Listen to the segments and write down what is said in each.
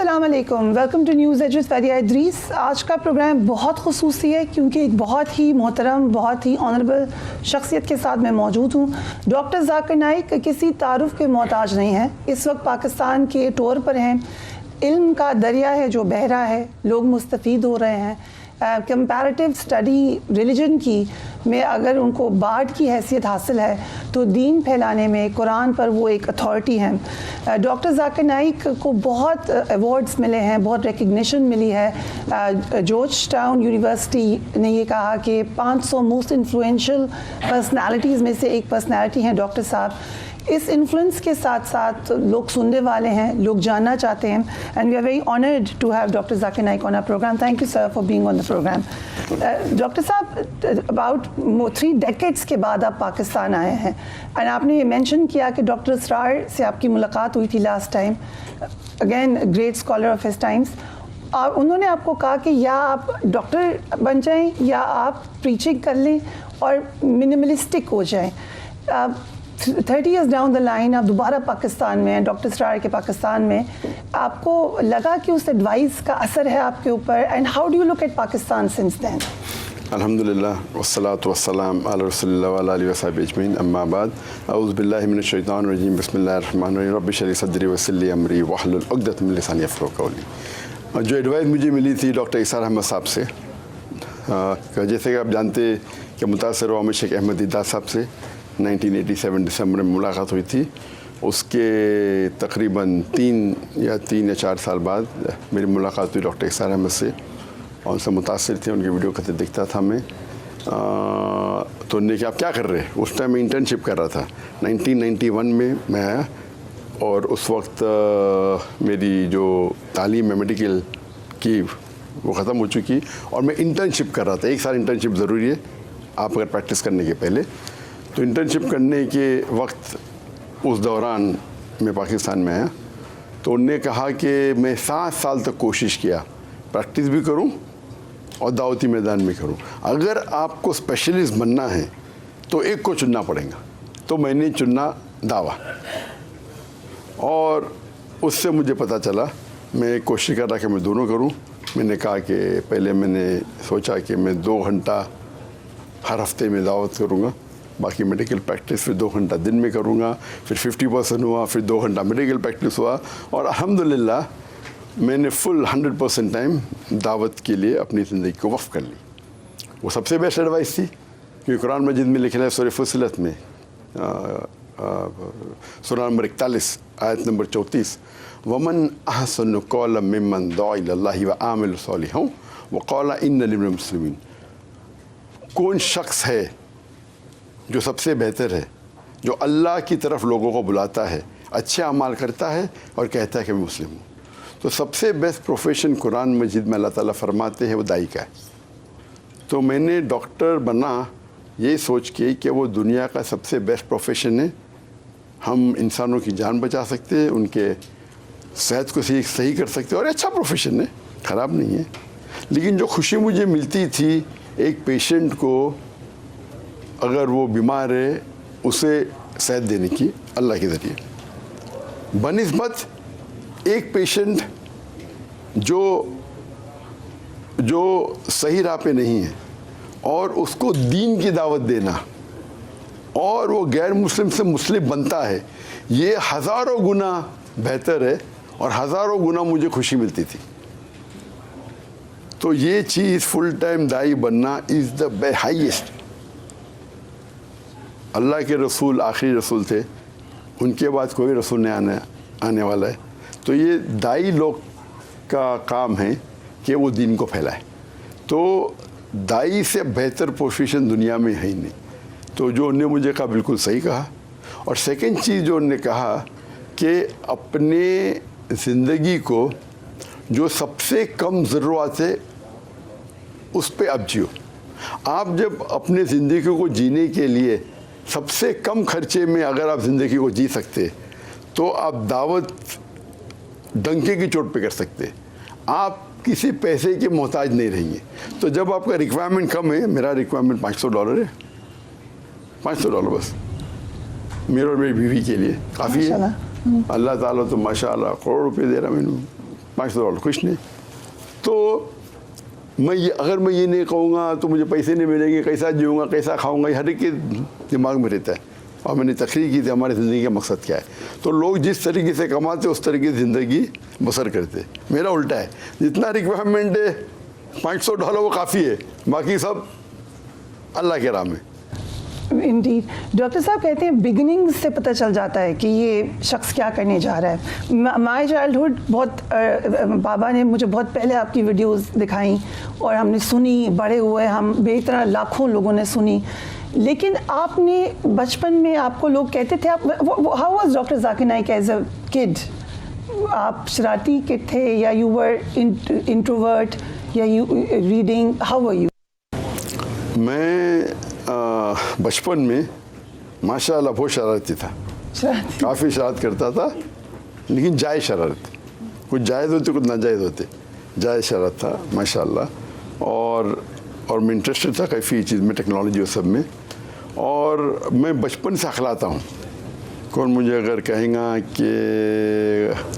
अस्सलाम वालेकुम, welcome to news edge with Fariya Idris. आज का प्रोग्राम बहुत ख़ुसूसी है क्योंकि एक बहुत ही मोहतरम, बहुत ही ऑनरेबल शख्सियत के साथ मैं मौजूद हूँ। डॉक्टर जाकिर नाइक किसी तारुफ के मोहताज नहीं हैं। इस वक्त पाकिस्तान के टूर पर हैं। इल्म का दरिया है जो बह रहा है, लोग मुस्तफ़ीद हो रहे हैं। कंपैरेटिव स्टडी रिलीजन की में अगर उनको बार्ड की हैसियत हासिल है तो दीन फैलाने में कुरान पर वो एक अथॉरिटी हैं। डॉक्टर जाकिर नाइक को बहुत अवार्ड्स मिले हैं, बहुत रिकग्निशन मिली है। जॉर्ज टाउन यूनिवर्सिटी ने ये कहा कि 500 मोस्ट इन्फ्लुएंशियल पर्सनालिटीज़ में से एक पर्सनालिटी हैं डॉक्टर साहब। इस इन्फ्लुएंस के साथ साथ लोग सुनने वाले हैं, लोग जानना चाहते हैं, and we are very honoured to have doctor Zakir Naik on our programme. Thank you sir for being on the programme. Doctor साहब, अबाउट 3 डेकेड्स के बाद आप पाकिस्तान आए हैं एंड आपने ये मेंशन किया कि डॉक्टर इसरार से आपकी मुलाकात हुई थी last time, again great scholar of his times, और उन्होंने आपको कहा कि या आप डॉक्टर बन जाएं या आप प्रीचिंग कर लें और मिनिमलिस्टिक हो जाएं। 30 years डाउन द लाइन आप दोबारा पाकिस्तान में हैं, डॉक्टर इसरार के पाकिस्तान में। आपको लगा कि उस एडवाइस का असर है आपके ऊपर, and how do you look at Pakistan since then? अल्हम्दुलिल्लाह वस्सलातु वस्सलाम अला रसूलिल्लाह व अला आलिहि व सहबिहि अजमईन, अम्मा बाद, अऊज़ु बिल्लाहि मिनश शैतानिर रजीम, बिस्मिल्लाहिर रहमानिर रहीम, रब्बि इश्रह ली सदरी वयस्सिर ली अमरी वहलुल उक़दतम मिन लिसानी यफ़क़हू क़ौली। जो एडवाइस मुझे मिली थी डॉक्टर इसार अहमद साहब से, जैसे कि आप जानते कि मुतासिर हुआ शेख अहमद दीदार साहब से 1987 दिसंबर में मुलाकात हुई थी। उसके तकरीबन 3 या 4 साल बाद मेरी मुलाकात हुई डॉक्टर इसार अहमद से, और उनसे मुतासिर थे, उनकी वीडियो कतई देखता था मैं। तो उन्होंने कि आप क्या कर रहे हैं? उस टाइम मैं इंटर्नशिप कर रहा था। 1991 में मैं आया और उस वक्त मेरी जो तालीम है मेडिकल की वो ख़त्म हो चुकी और मैं इंटर्नशिप कर रहा था। 1 साल इंटर्नशिप ज़रूरी है आप अगर प्रैक्टिस करने के पहले। तो इंटर्नशिप करने के वक्त उस दौरान मैं पाकिस्तान में आया, तो उन्होंने कहा कि मैं 7 साल तक कोशिश किया प्रैक्टिस भी करूं और दावती मैदान में करूं। अगर आपको स्पेशलिस्ट बनना है तो एक को चुनना पड़ेगा। तो मैंने चुना दावा, और उससे मुझे पता चला, मैं कोशिश कर रहा कि मैं दोनों करूं। मैंने कहा कि पहले मैंने सोचा कि मैं 2 घंटा हर हफ्ते में दावत करूँगा, बाकी मेडिकल प्रैक्टिस फिर 2 घंटा दिन में करूँगा, फिर 50% हुआ, फिर 2 घंटा मेडिकल प्रैक्टिस हुआ, और अल्हम्दुलिल्लाह मैंने फुल 100% टाइम दावत के लिए अपनी ज़िंदगी को वक्फ कर ली। वो सबसे बेस्ट एडवाइस थी, क्योंकि कुरान मजीद में लिखा है सूरह फुस्सिलत में सूरह नंबर 41 आयत नंबर 34, वमन अहसनु क़ौलन मिम्मन दुआ इलल्लाहि व आमिल सालिहां व क़ाला इन्नी मिनल मुस्लिमीन। कौन शख्स है जो सबसे बेहतर है, जो अल्लाह की तरफ लोगों को बुलाता है, अच्छे अमाल करता है और कहता है कि मैं मुस्लिम हूँ। तो सबसे बेस्ट प्रोफेशन कुरान मजीद में अल्लाह ताला फरमाते हैं वो दाई का है। तो मैंने डॉक्टर बना ये सोच के कि वो दुनिया का सबसे बेस्ट प्रोफेशन है। हम इंसानों की जान बचा सकते हैं, उनके सेहत को सही कर सकते हैं, और अच्छा प्रोफेशन है, ख़राब नहीं है। लेकिन जो खुशी मुझे मिलती थी एक पेशेंट को, अगर वो बीमार है उसे सेहत देने की अल्लाह के ज़रिए, बनिस्बत एक पेशेंट जो सही राह पे नहीं है और उसको दीन की दावत देना, और वो गैर मुस्लिम से मुस्लिम बनता है, ये हज़ारों गुना बेहतर है और हज़ारों गुना मुझे खुशी मिलती थी। तो ये चीज़ फुल टाइम दाई बनना इज़ द हाईएस्ट। अल्लाह के रसूल आखिरी रसूल थे, उनके बाद कोई रसूल नहीं आने वाला है। तो ये दाई लोग का काम है कि वो दीन को फैलाए। तो दाई से बेहतर प्रोफेशन दुनिया में है ही नहीं। तो जो उन्होंने मुझे कहा बिल्कुल सही कहा। और सेकंड चीज़ जो उन्होंने कहा कि अपने ज़िंदगी को जो सबसे कम ज़रूरत है उस पे आप जियो। आप जब अपने ज़िंदगी को जीने के लिए सबसे कम खर्चे में अगर आप ज़िंदगी को जी सकते तो आप दावत डंके की चोट पे कर सकते, आप किसी पैसे के मोहताज नहीं रहेंगे। तो जब आपका रिक्वायरमेंट कम है, मेरा रिक्वायरमेंट $500 है, $500 बस मेरे और मेरी बीवी के लिए काफ़ी है। अल्लाह ताला तो माशाअल्लाह करोड़ रुपए दे रहा मैंने, $500 कुछ नहीं। तो अगर मैं ये नहीं कहूँगा तो मुझे पैसे नहीं मिलेंगे, कैसा जीऊँगा, कैसा खाऊँगा, हर एक के दिमाग में रहता है। और मैंने तकरीर की थी हमारी ज़िंदगी का मकसद क्या है। तो लोग जिस तरीके से कमाते उस तरीके से ज़िंदगी बसर करते। मेरा उल्टा है, जितना रिक्वायरमेंट है $500 वो काफ़ी है, बाकी सब अल्लाह के राह में। इंडीड। डॉक्टर साहब कहते हैं बिगिनिंग से पता चल जाता है कि ये शख्स क्या करने जा रहा है। माय चाइल्डहुड बहुत बाबा ने मुझे बहुत पहले आपकी वीडियोस दिखाई और हमने सुनी, बड़े हुए हम बेतरह लाखों लोगों ने सुनी, लेकिन आपने बचपन में आपको लोग कहते थे आप how was doctor Zakir Naik as a kid? आप शरारती किड थे या यू वर इंट्रोवर्ट या you reading, how were you? मैं बचपन में माशाल्लाह बहुत शरारती था, काफ़ी शरारत करता था, लेकिन जायज़ शरारत, कुछ जायज़ होते कुछ नाजायज़ होते, जायज़ शरारत था माशाल्लाह। और मैं इंटरेस्टेड था काफ़ी चीज़ में, टेक्नोलॉजी और सब में। और मैं बचपन से अखलाता हूँ। कौन मुझे अगर कहेगा कि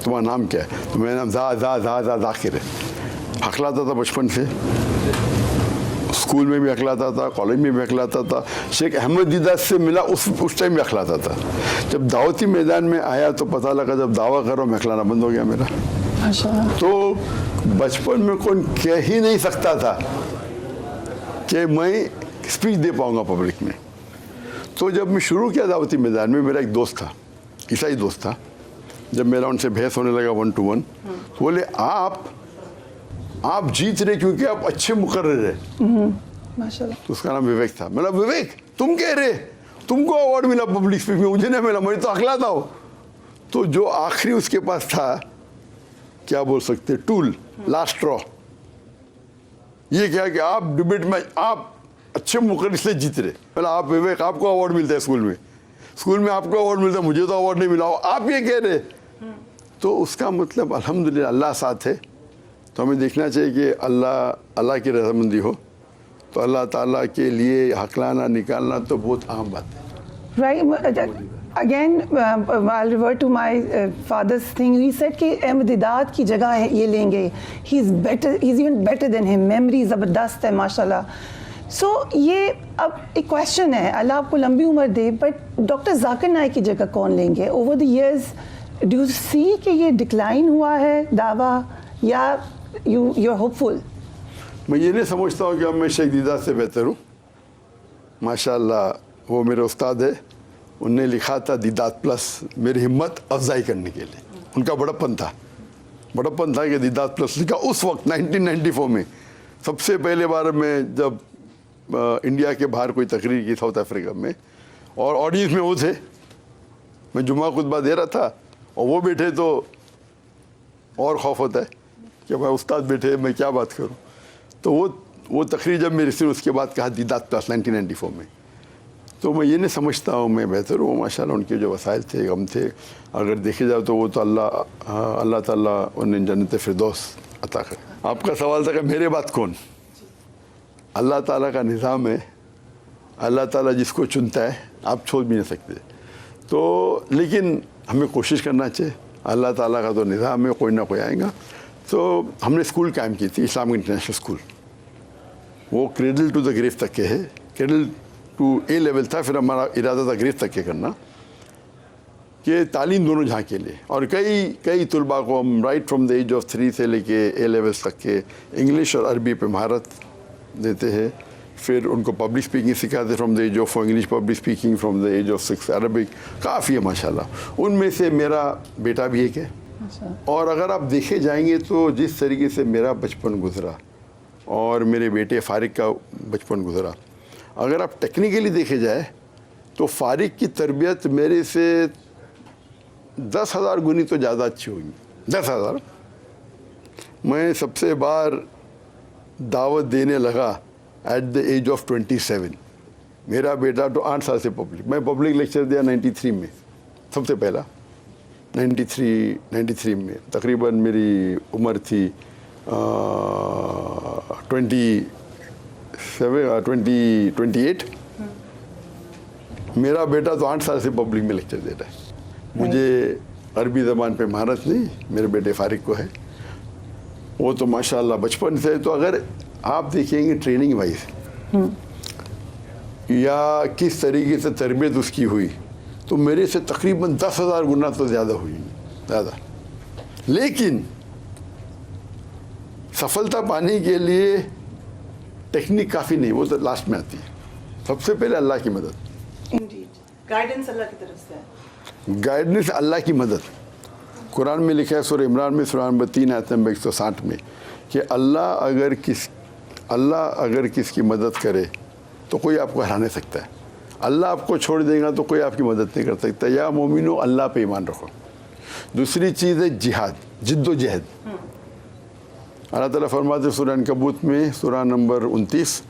तुम्हारा नाम क्या है तो मेरा नाम जाकिर है। अखलाता था बचपन से, स्कूल में भी अखलाता था, कॉलेज में भी अखलाता था। शेख अहमद दीदा से मिला उस टाइम भी अखलाता था। जब दावती मैदान में आया तो पता लगा जब दावा कर रहा हूँ मैं अखलाना बंद हो गया मेरा। तो बचपन में कौन कह ही नहीं सकता था कि मैं स्पीच दे पाऊँगा पब्लिक में। तो जब मैं शुरू किया दावती मैदान में, मेरा एक दोस्त था, ईसाई दोस्त था, जब मेरा उनसे बहस होने लगा 1 to 1, तो बोले आप जीत रहे क्योंकि आप अच्छे मुकर्रर है। माशाल्लाह। तो उसका नाम विवेक था। मैंने विवेक तुम कह रहे, तुमको अवार्ड मिला पब्लिक स्पीच में, मुझे नहीं मिला, मैं तो अखलाता हूँ। तो जो आखिरी उसके पास था, क्या बोल सकते, टूल, लास्ट स्ट्रॉ, ये क्या कि आप डिबेट में आप अच्छे मुकर्रर से जीत रहे। मैंने आप विवेक आपको अवार्ड मिलता है स्कूल में आपको अवार्ड मिलता है, मुझे तो अवार्ड नहीं मिला, आप ये कह रहे। तो उसका मतलब अल्हम्दुलिल्लाह अल्लाह साथ है। तो हमें देखना चाहिए कि अल्लाह की रज़ामंदी हो तो अल्लाह ताला के लिए हकलाना निकालना तो बहुत अहम बात है। Right. Again I'll revert to my father's thing. He said कि अहमद दीदात की जगह है ये लेंगे, he's even better than him, memory ज़बरदस्त है माशाल्लाह। सो ये अब एक क्वेश्चन है, अल्लाह आपको लंबी उम्र दे, बट डॉक्टर जाकिर नाइक की जगह कौन लेंगे? Over the years do you see कि ये डिक्लाइन हुआ है दावा, या you're hopeful? मैं ये नहीं समझता हूँ कि अब मैं शेख दीदा से बेहतर हूँ। माशाल्लाह वो मेरे उस्ताद है, उनने लिखा था दीदात प्लस मेरी हिम्मत अफजाई करने के लिए। उनका बड़प्पन था कि दीदात प्लस लिखा उस वक्त 1994 में। सबसे पहले बार मैं जब इंडिया के बाहर कोई तकरीर की साउथ अफ्रीका में, और ऑडियंस में वो थे, मैं जुम्मा खुतबा दे रहा था और वो बैठे, तो और खौफ होता है कि भाई उस्ताद बैठे मैं क्या बात करूं। तो वो तकरीर जब मेरी सुनी उसके बाद कहा दीदात प्लस 1994 में। तो मैं ये नहीं समझता हूँ मैं बेहतर हूँ, माशाल्लाह उनके जो वसाइल थे, गम थे, अगर देखे जाए तो वो तो अल्लाह ताला उन्हें जन्नत फिरदौस अता करे। आपका सवाल था कि मेरे बाद कौन? अल्लाह ताला का निज़ाम है, अल्लाह ताला जिसको चुनता है आप छोड़ भी नहीं सकते। तो लेकिन हमें कोशिश करना चाहिए, अल्लाह ताला का तो निज़ाम है, कोई ना कोई आएगा। तो हमने स्कूल कायम की थी, इस्लामिक इंटरनेशनल स्कूल, वो क्रेडल टू द ग्रेव तक के है, क्रेडल टू A लेवल था, फिर हमारा इरादा था ग्रेव तक के करना, कि तालीम दोनों जहाँ के लिए। और कई तलबा को हम right from the age of 3 से लेके A लेवल्स तक के इंग्लिश और अरबी पे महारत देते हैं। फिर उनको पब्लिक स्पीकिंग सिखाते from the age of 4 English, public speaking from the age of 6 Arabic, काफ़ी है माशाल्लाह। उनमें से मेरा बेटा भी एक है। और अगर आप देखे जाएंगे तो जिस तरीके से मेरा बचपन गुजरा और मेरे बेटे फ़ारिक का बचपन गुजरा, अगर आप टेक्निकली देखे जाए तो फ़ारिक की तरबियत मेरे से 10,000 गुनी तो ज़्यादा अच्छी होगी। 10,000। मैं सबसे बार दावत देने लगा एट द एज ऑफ 27। मेरा बेटा तो 8 साल से मैं पब्लिक लेक्चर दिया 93 में, सबसे पहला 93 में। तकरीबन मेरी उम्र थी 28। मेरा बेटा तो 8 साल से पब्लिक में लेक्चर दे रहा है। मुझे अरबी ज़बान पे महारत नहीं, मेरे बेटे फ़ारिक को है। वो तो माशाल्लाह बचपन से। तो अगर आप देखेंगे ट्रेनिंग वाइज या किस तरीके से तरबियत उसकी हुई, तो मेरे से तकरीबन 10,000 गुना तो ज़्यादा हुई, ज़्यादा। लेकिन सफलता पाने के लिए टेक्निक काफ़ी नहीं, वो तो लास्ट में आती है। सबसे पहले अल्लाह की मदद, गाइडेंस अल्लाह की तरफ से है। गाइडेंस अल्लाह की मदद। कुरान में लिखा है सूरह इमरान में सूरह नंबर 3 आयत नंबर 160 में कि अल्लाह अगर किसकी मदद करे तो कोई आपको हरा नहीं सकता है। अल्लाह आपको छोड़ देगा तो कोई आपकी मदद नहीं कर सकता। या मोमिनो अल्लाह पे ईमान रखो। दूसरी चीज़ है जिहाद, जिद्दोजहद। अल्लाह ताला फरमाते सूरह अनकबूत में सूरह नंबर 29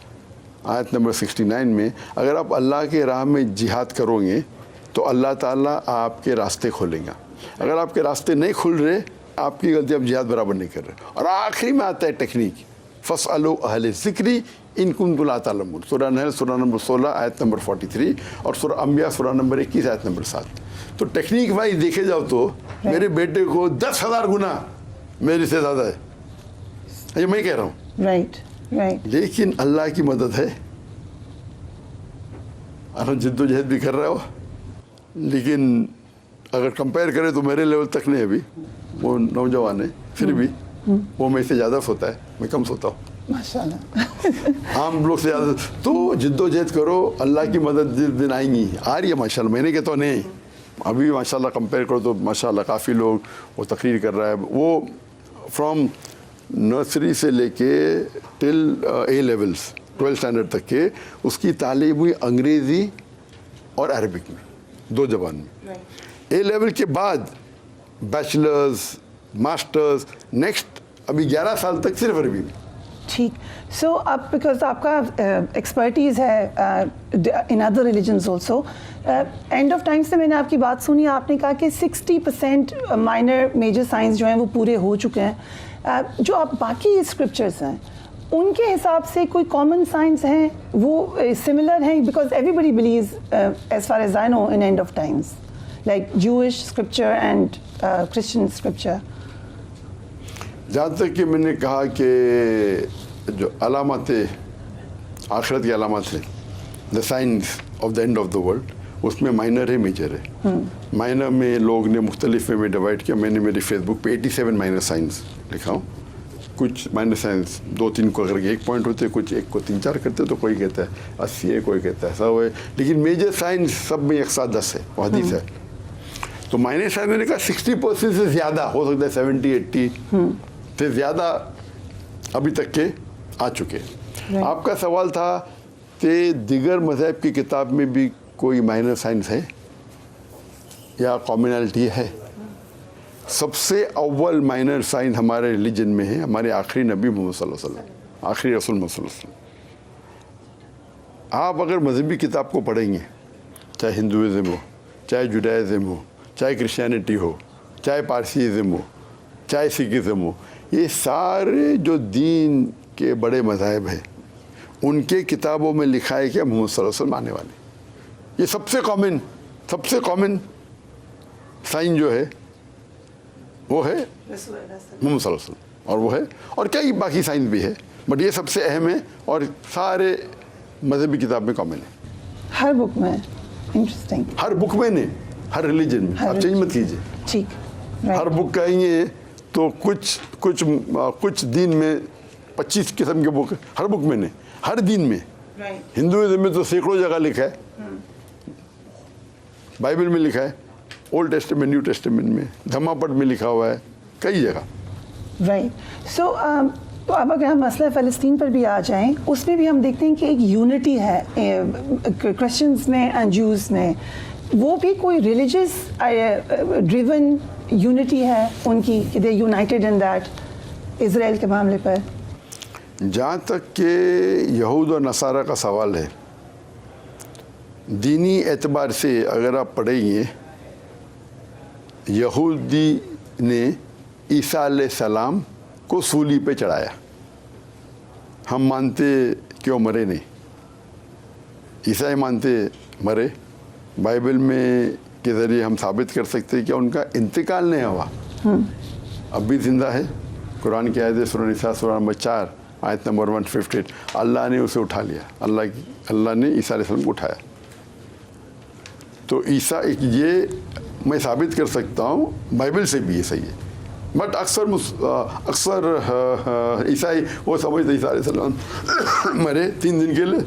आयत नंबर 69 में, अगर आप अल्लाह के राह में जिहाद करोगे तो अल्लाह ताला आपके रास्ते खोलेगा। अगर आपके रास्ते नहीं खुल रहे, आपकी गलती, आप जिहाद बराबर नहीं कर रहे। और आखिरी में आता है टेक्निक, फसअलू अहले ज़िक्री इन कुंतुम ला तालमून। सूरह नहल सूरह नंबर 16 आयत नंबर 43 और सूरह अंबिया सूरह नंबर 21 आयत नंबर 7। तो टेक्निक वाइज देखे जाओ तो मेरे बेटे को 10,000 गुना मेरे से ज़्यादा है, ये मैं कह रहा हूँ। Right right. लेकिन अल्लाह की मदद है। आप जिद्दोजहद भी कर रहे हो, लेकिन अगर कंपेयर करें तो मेरे लेवल तक नहीं। अभी वो नौजवान है, फिर भी वो मेरे से ज़्यादा सोता है, मैं कम सोता हूँ माशाल्लाह। आम लोग से ज़्यादा। तो जिद्दोजहद करो, अल्लाह की मदद जिस दिन आएंगी, आ रही है माशाल्लाह। मैंने कहता नहीं, अभी भी माशाल्लाह कंपेयर करो तो माशाल्लाह काफ़ी लोग वो तकरीर कर रहा है। वो फ्रॉम नर्सरी से लेके till A levels 12th standard तक के उसकी तालीम हुई अंग्रेज़ी और अरबिक में, 2 ज़बान में। ए लेवल के बाद बैचलर्स, मास्टर्स, नेक्स्ट अभी 11 साल तक सिर्फ अरबी में। ठीक। सो अब बिकॉज आपका एक्सपर्टीज़ है in other religions also, end of time से मैंने आपकी बात सुनी, आपने कहा कि 60% माइनर मेजर साइंस जो हैं वो पूरे हो चुके हैं। जो आप बाकी स्क्रिप्चर्स हैं उनके हिसाब से कोई कॉमन साइंस हैं वो सिमिलर हैं? Because everybody believes as far as I know in end of times like Jewish scripture and Christian scripture. जहाँ तक कि मैंने कहा कि जो अलामत आखिरत की अलामत है, the science of the end of the world, उसमें माइनर है, मेजर है। माइनर में लोग ने मुख्तलिफ में डिवाइड किया। मैंने मेरी फेसबुक पे 87 माइनर साइंस लिखा हूँ। कुछ माइनर साइंस 2-3 को अगर 1 पॉइंट होते, कुछ 1 को 3-4 करते, तो कोई कहता है 80 है, कोई कहता है 100 है। लेकिन मेजर साइंस सब में 110 है, वो हदीस है। तो माइनर साइंस मैंने कहा 60% से ज़्यादा हो सकता है, 70-80 से ज़्यादा अभी तक के आ चुके हैं। आपका सवाल था कि दिगर मज़हब की किताब में भी कोई माइनर साइंस है या कॉमनैलिटी है? सबसे अव्वल माइनर साइंस हमारे रिलीजन में है, हमारे आखिरी नबी मोहम्मद सल्लल्लाहु अलैहि वसल्लम, आखिरी रसूल मोहम्मद सल्लल्लाहु अलैहि वसल्लम। आप अगर मजहबी किताब को पढ़ेंगे, चाहे हिंदुइज़्म हो, चाहे जुडाइज़्म हो, चाहे क्रिश्चियनिटी हो, चाहे पारसीज़्म हो, चाहे सिखिज़्म हो, ये सारे जो दीन के बड़े मज़ाहिब हैं उनके किताबों में लिखा है कि मोहम्मद सल्लल्लाहु अलैहि वसल्लम आने वाले। ये सबसे कॉमन साइन जो है वो है मोहम्मद सल्लल्लाहु अलैहि वसल्लम, और वो है, और कई बाकी साइंस भी है, बट ये सबसे अहम है और सारे मजहबी किताब में कॉमन है। हर बुक में? इंटरेस्टिंग। हर बुक में नहीं, हर रिलीजन में। आप चेंज मत कीजिए। ठीक। हर बुक कहेंगे तो कुछ दीन में 25 किस्म के बुक, हर बुक में नहीं, हर दीन में। हिंदुइज्म में तो सैकड़ों जगह लिखा है, बाइबल में लिखा है, ओल्ड टेस्टामेंट, न्यू टेस्टामेंट में, धम्मापट में लिखा हुआ है, कई जगह। राइट। सो तो अब अगर हम मसला फ़लस्तीन पर भी आ जाएं, उसमें भी हम देखते हैं कि एक यूनिटी है क्रिश्चियंस में एंड जूस में। वो भी कोई रिलीजियस ड्रिवन यूनिटी है उनकी कि दे यूनाइटेड इन दैट इज़राइल के मामले पर? जहाँ तक कि यहूद और नसारा का सवाल है, दीनी एतबार से अगर आप पढ़ेंगे, यहूदी ने ईसा अलैहिस्सलाम को सूली पे चढ़ाया। हम मानते कि वो मरे नहीं, ईसाई मानते मरे। बाइबल में के ज़रिए हम साबित कर सकते हैं कि उनका इंतकाल नहीं हुआ, अब भी ज़िंदा है, कुरान की आयत सूरह निसा सूरह नंबर 4 आयत नंबर 158, अल्लाह ने उसे उठा लिया, अल्लाह ने ईसा अलैहिस्सलाम को उठाया। तो ईसा ये मैं साबित कर सकता हूँ, बाइबल से भी ये सही है। बट अक्सर ईसाई वो समझते ईसा अलैहिस्सलाम मरे 3 दिन के लिए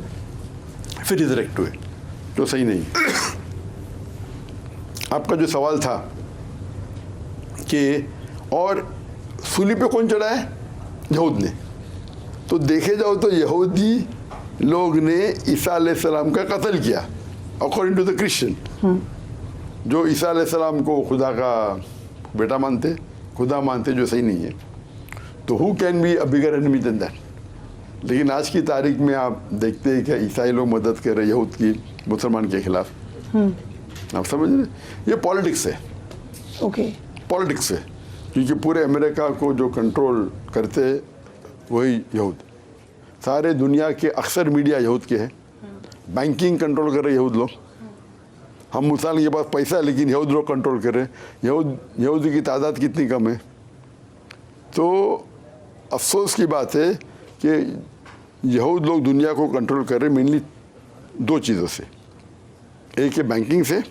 फिर रिजरेक्ट हुए, तो सही नहीं। आपका जो सवाल था कि और सूली पे कौन चढ़ा है, यहूद ने, तो देखे जाओ तो यहूदी लोग ने ईसा अलैहिस्सलाम का कत्ल किया अकॉर्डिंग टू द क्रिश्चियन, जो ईसा अलैहिस्सलाम को खुदा का बेटा मानते, खुदा मानते, जो सही नहीं है। तो who can be a bigger enemy than that. लेकिन आज की तारीख में आप देखते हैं कि ईसाई लोग मदद कर रहे यहूद की मुसलमान के खिलाफ। आप समझ रहे, ये पॉलिटिक्स है। ओके, पॉलिटिक्स है, क्योंकि पूरे अमेरिका को जो कंट्रोल करते वही यहूद, सारे दुनिया के अक्सर मीडिया यहूद के हैं, बैंकिंग कंट्रोल कर रहे यहूद लोग। हम मुसलमान के पास पैसा है लेकिन यहूद लोग कंट्रोल कर रहे हैं। यहूदी की तादाद कितनी कम है। तो अफसोस की बात है कि यहूद लोग दुनिया को कंट्रोल कर रहे हैं मेनली 2 चीज़ों से, एक है बैंकिंग से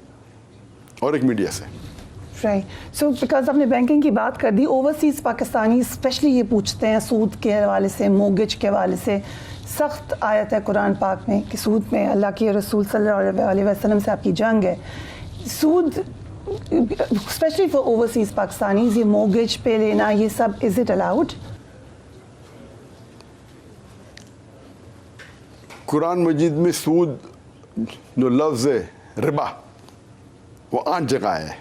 और एक मीडिया से। राइट। सो बिकॉज आपने बैंकिंग की बात कर दी, ओवरसीज़ पाकिस्तानी स्पेशली ये पूछते हैं सूद के हवाले से, मोर्गेज के हवाले से। सख्त आयत है कुरान पाक में कि सूद में अल्लाह के रसूल सल्लल्लाहु अलैहि वसल्लम से आपकी जंग है। सूद स्पेशली फॉर ओवरसीज़ पाकिस्तानीज़, ये मोर्गेज पे लेना, ये सब, इज़ इट अलाउड? कुरान मजीद में सूद जो लफ्ज़ है रिबा, वो 8 जगह है।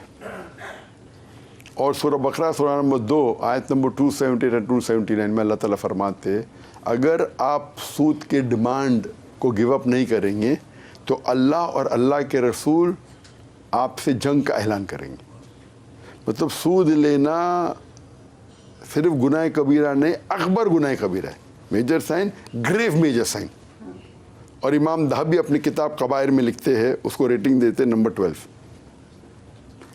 और सूरह बकरा सूरह नंबर 2 आयत नंबर 278 और 279 में अल्लाह ताला फरमाते, अगर आप सूद के डिमांड को गिव अप नहीं करेंगे तो अल्लाह और अल्लाह के रसूल आपसे जंग का ऐलान करेंगे। मतलब सूद लेना सिर्फ गुनाह कबीरा नहीं, अकबर गुनाह कबीरा है, major sin, grave major sin. और इमाम दहाबी अपनी किताब कबायर में लिखते हैं, उसको रेटिंग देते हैं नंबर 12।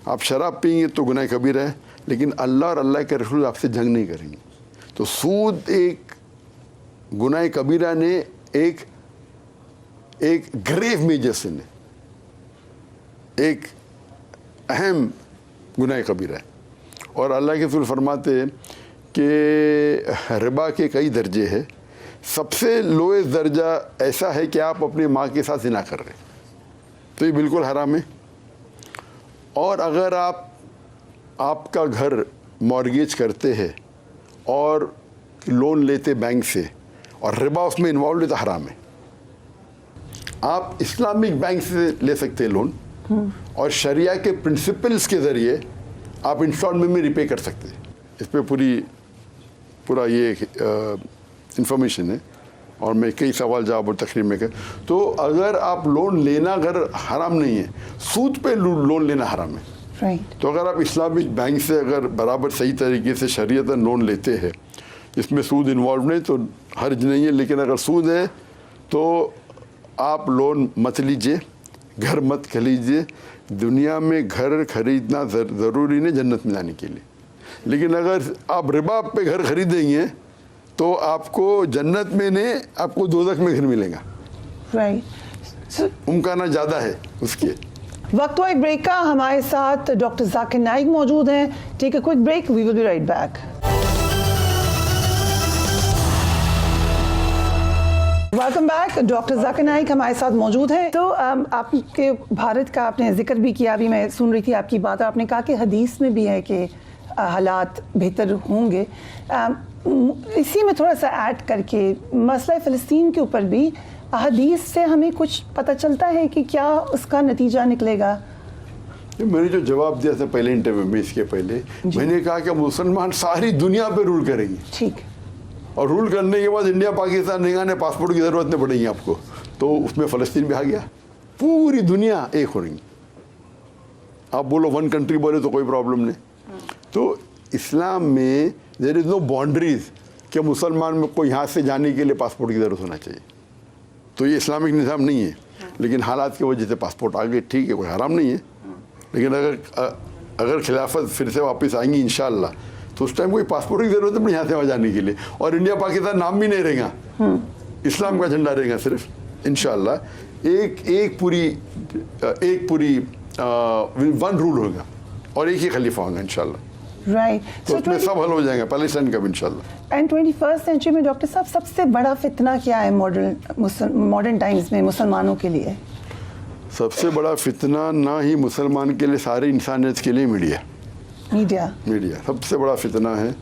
आप शराब पिएंगे तो गुनाह कबीरा है, लेकिन अल्लाह और अल्लाह के रसूल आपसे जंग नहीं करेंगे। तो सूद एक गुनाह कबीरा ने, एक ग्रेव मेजर सिन है, एक अहम गुनाह कबीरा है। और अल्लाह के रसूल फरमाते हैं कि रिबा के कई दर्जे हैं, सबसे लोएस्ट दर्जा ऐसा है कि आप अपनी माँ के साथ ज़िना कर रहे हैं, तो ये बिल्कुल हराम है। और अगर आपका घर मॉर्गेज करते हैं और लोन लेते बैंक से और रिबा उसमें इन्वॉल्व है तो हराम है। आप इस्लामिक बैंक से ले सकते हैं लोन, और शरिया के प्रिंसिपल्स के ज़रिए आप इंस्टॉलमेंट में रिपे कर सकते हैं। इस पर पूरा ये इंफॉर्मेशन है, और मैं कई सवाल जवाब और तकरीर में कर। तो अगर आप लोन लेना अगर हराम नहीं है, सूद पे लोन लेना हराम है। राइट। तो अगर आप इस्लामिक बैंक से अगर बराबर सही तरीके से शरीयतन लोन लेते हैं, इसमें सूद इन्वॉल्व नहीं तो हर्ज नहीं है। लेकिन अगर सूद है तो आप लोन मत लीजिए, घर मत खरीदिए। दुनिया में घर खरीदना ज़रूरी नहीं जन्नत में जाने के लिए, लेकिन अगर आप रिबा पे घर खरीदेंगे तो आपको जन्नत में नहीं, आपको दोज़ख में घर मिलेगा। राइट। मुमकाना ज़्यादा है उसके। वक्त हुआ एक ब्रेक का। हमारे साथ डॉक्टर जाकिर नाइक मौजूद हैं। Take a quick break, we will be right back. Welcome back. Doctor Zakir Naik हमारे साथ मौजूद हैं। तो आपके भारत का आपने जिक्र भी किया, अभी मैं सुन रही थी आपकी बात, आपने कहा कि हदीस में भी है कि हालात बेहतर होंगे। इसी में थोड़ा सा ऐड करके मसला फ़लस्तीन के ऊपर भी हदीस से हमें कुछ पता चलता है कि क्या उसका नतीजा निकलेगा? मैंने जो जवाब दिया था पहले इंटरव्यू में, इसके पहले मैंने कहा कि मुसलमान सारी दुनिया पे रूल करेंगे। ठीक। और रूल करने के बाद इंडिया पाकिस्तान नहीं आने, पासपोर्ट की ज़रूरत नहीं पड़ेगी आपको, तो उसमें फ़लस्तीन भी आ गया। पूरी दुनिया एक हो रही। आप बोलो 1 कंट्री बोले तो कोई प्रॉब्लम नहीं। तो इस्लाम में देयर इज़ नो बाउंड्रीज कि मुसलमान में कोई यहाँ से जाने के लिए पासपोर्ट की ज़रूरत होना चाहिए। तो ये इस्लामिक निज़ाम नहीं है, लेकिन हालात की वजह से पासपोर्ट आ गए, ठीक है, कोई हराम नहीं है। लेकिन अगर खिलाफत फिर से वापस आएंगी इंशाअल्लाह, तो उस टाइम कोई पासपोर्ट की जरूरत नहीं यहाँ से वहाँ जाने के लिए, और इंडिया पाकिस्तान नाम भी नहीं रहेगा, इस्लाम का झंडा रहेगा सिर्फ इंशाल्लाह। एक पूरी वन रूल होगा और एक ही खलीफा होगा इंशाल्लाह। राइट, तो उसमें सब हल हो जाएगा पैलेस्टाइन का भी इंशाल्लाह। एंड 21st सेंचुरी में डॉक्टर साहब सबसे बड़ा फितना क्या है मॉडर्न टाइम्स में मुसलमानों के लिए? सबसे बड़ा फितना ना ही मुसलमान के लिए, सारी इंसानियत के लिए मीडिया सबसे बड़ा फितना है,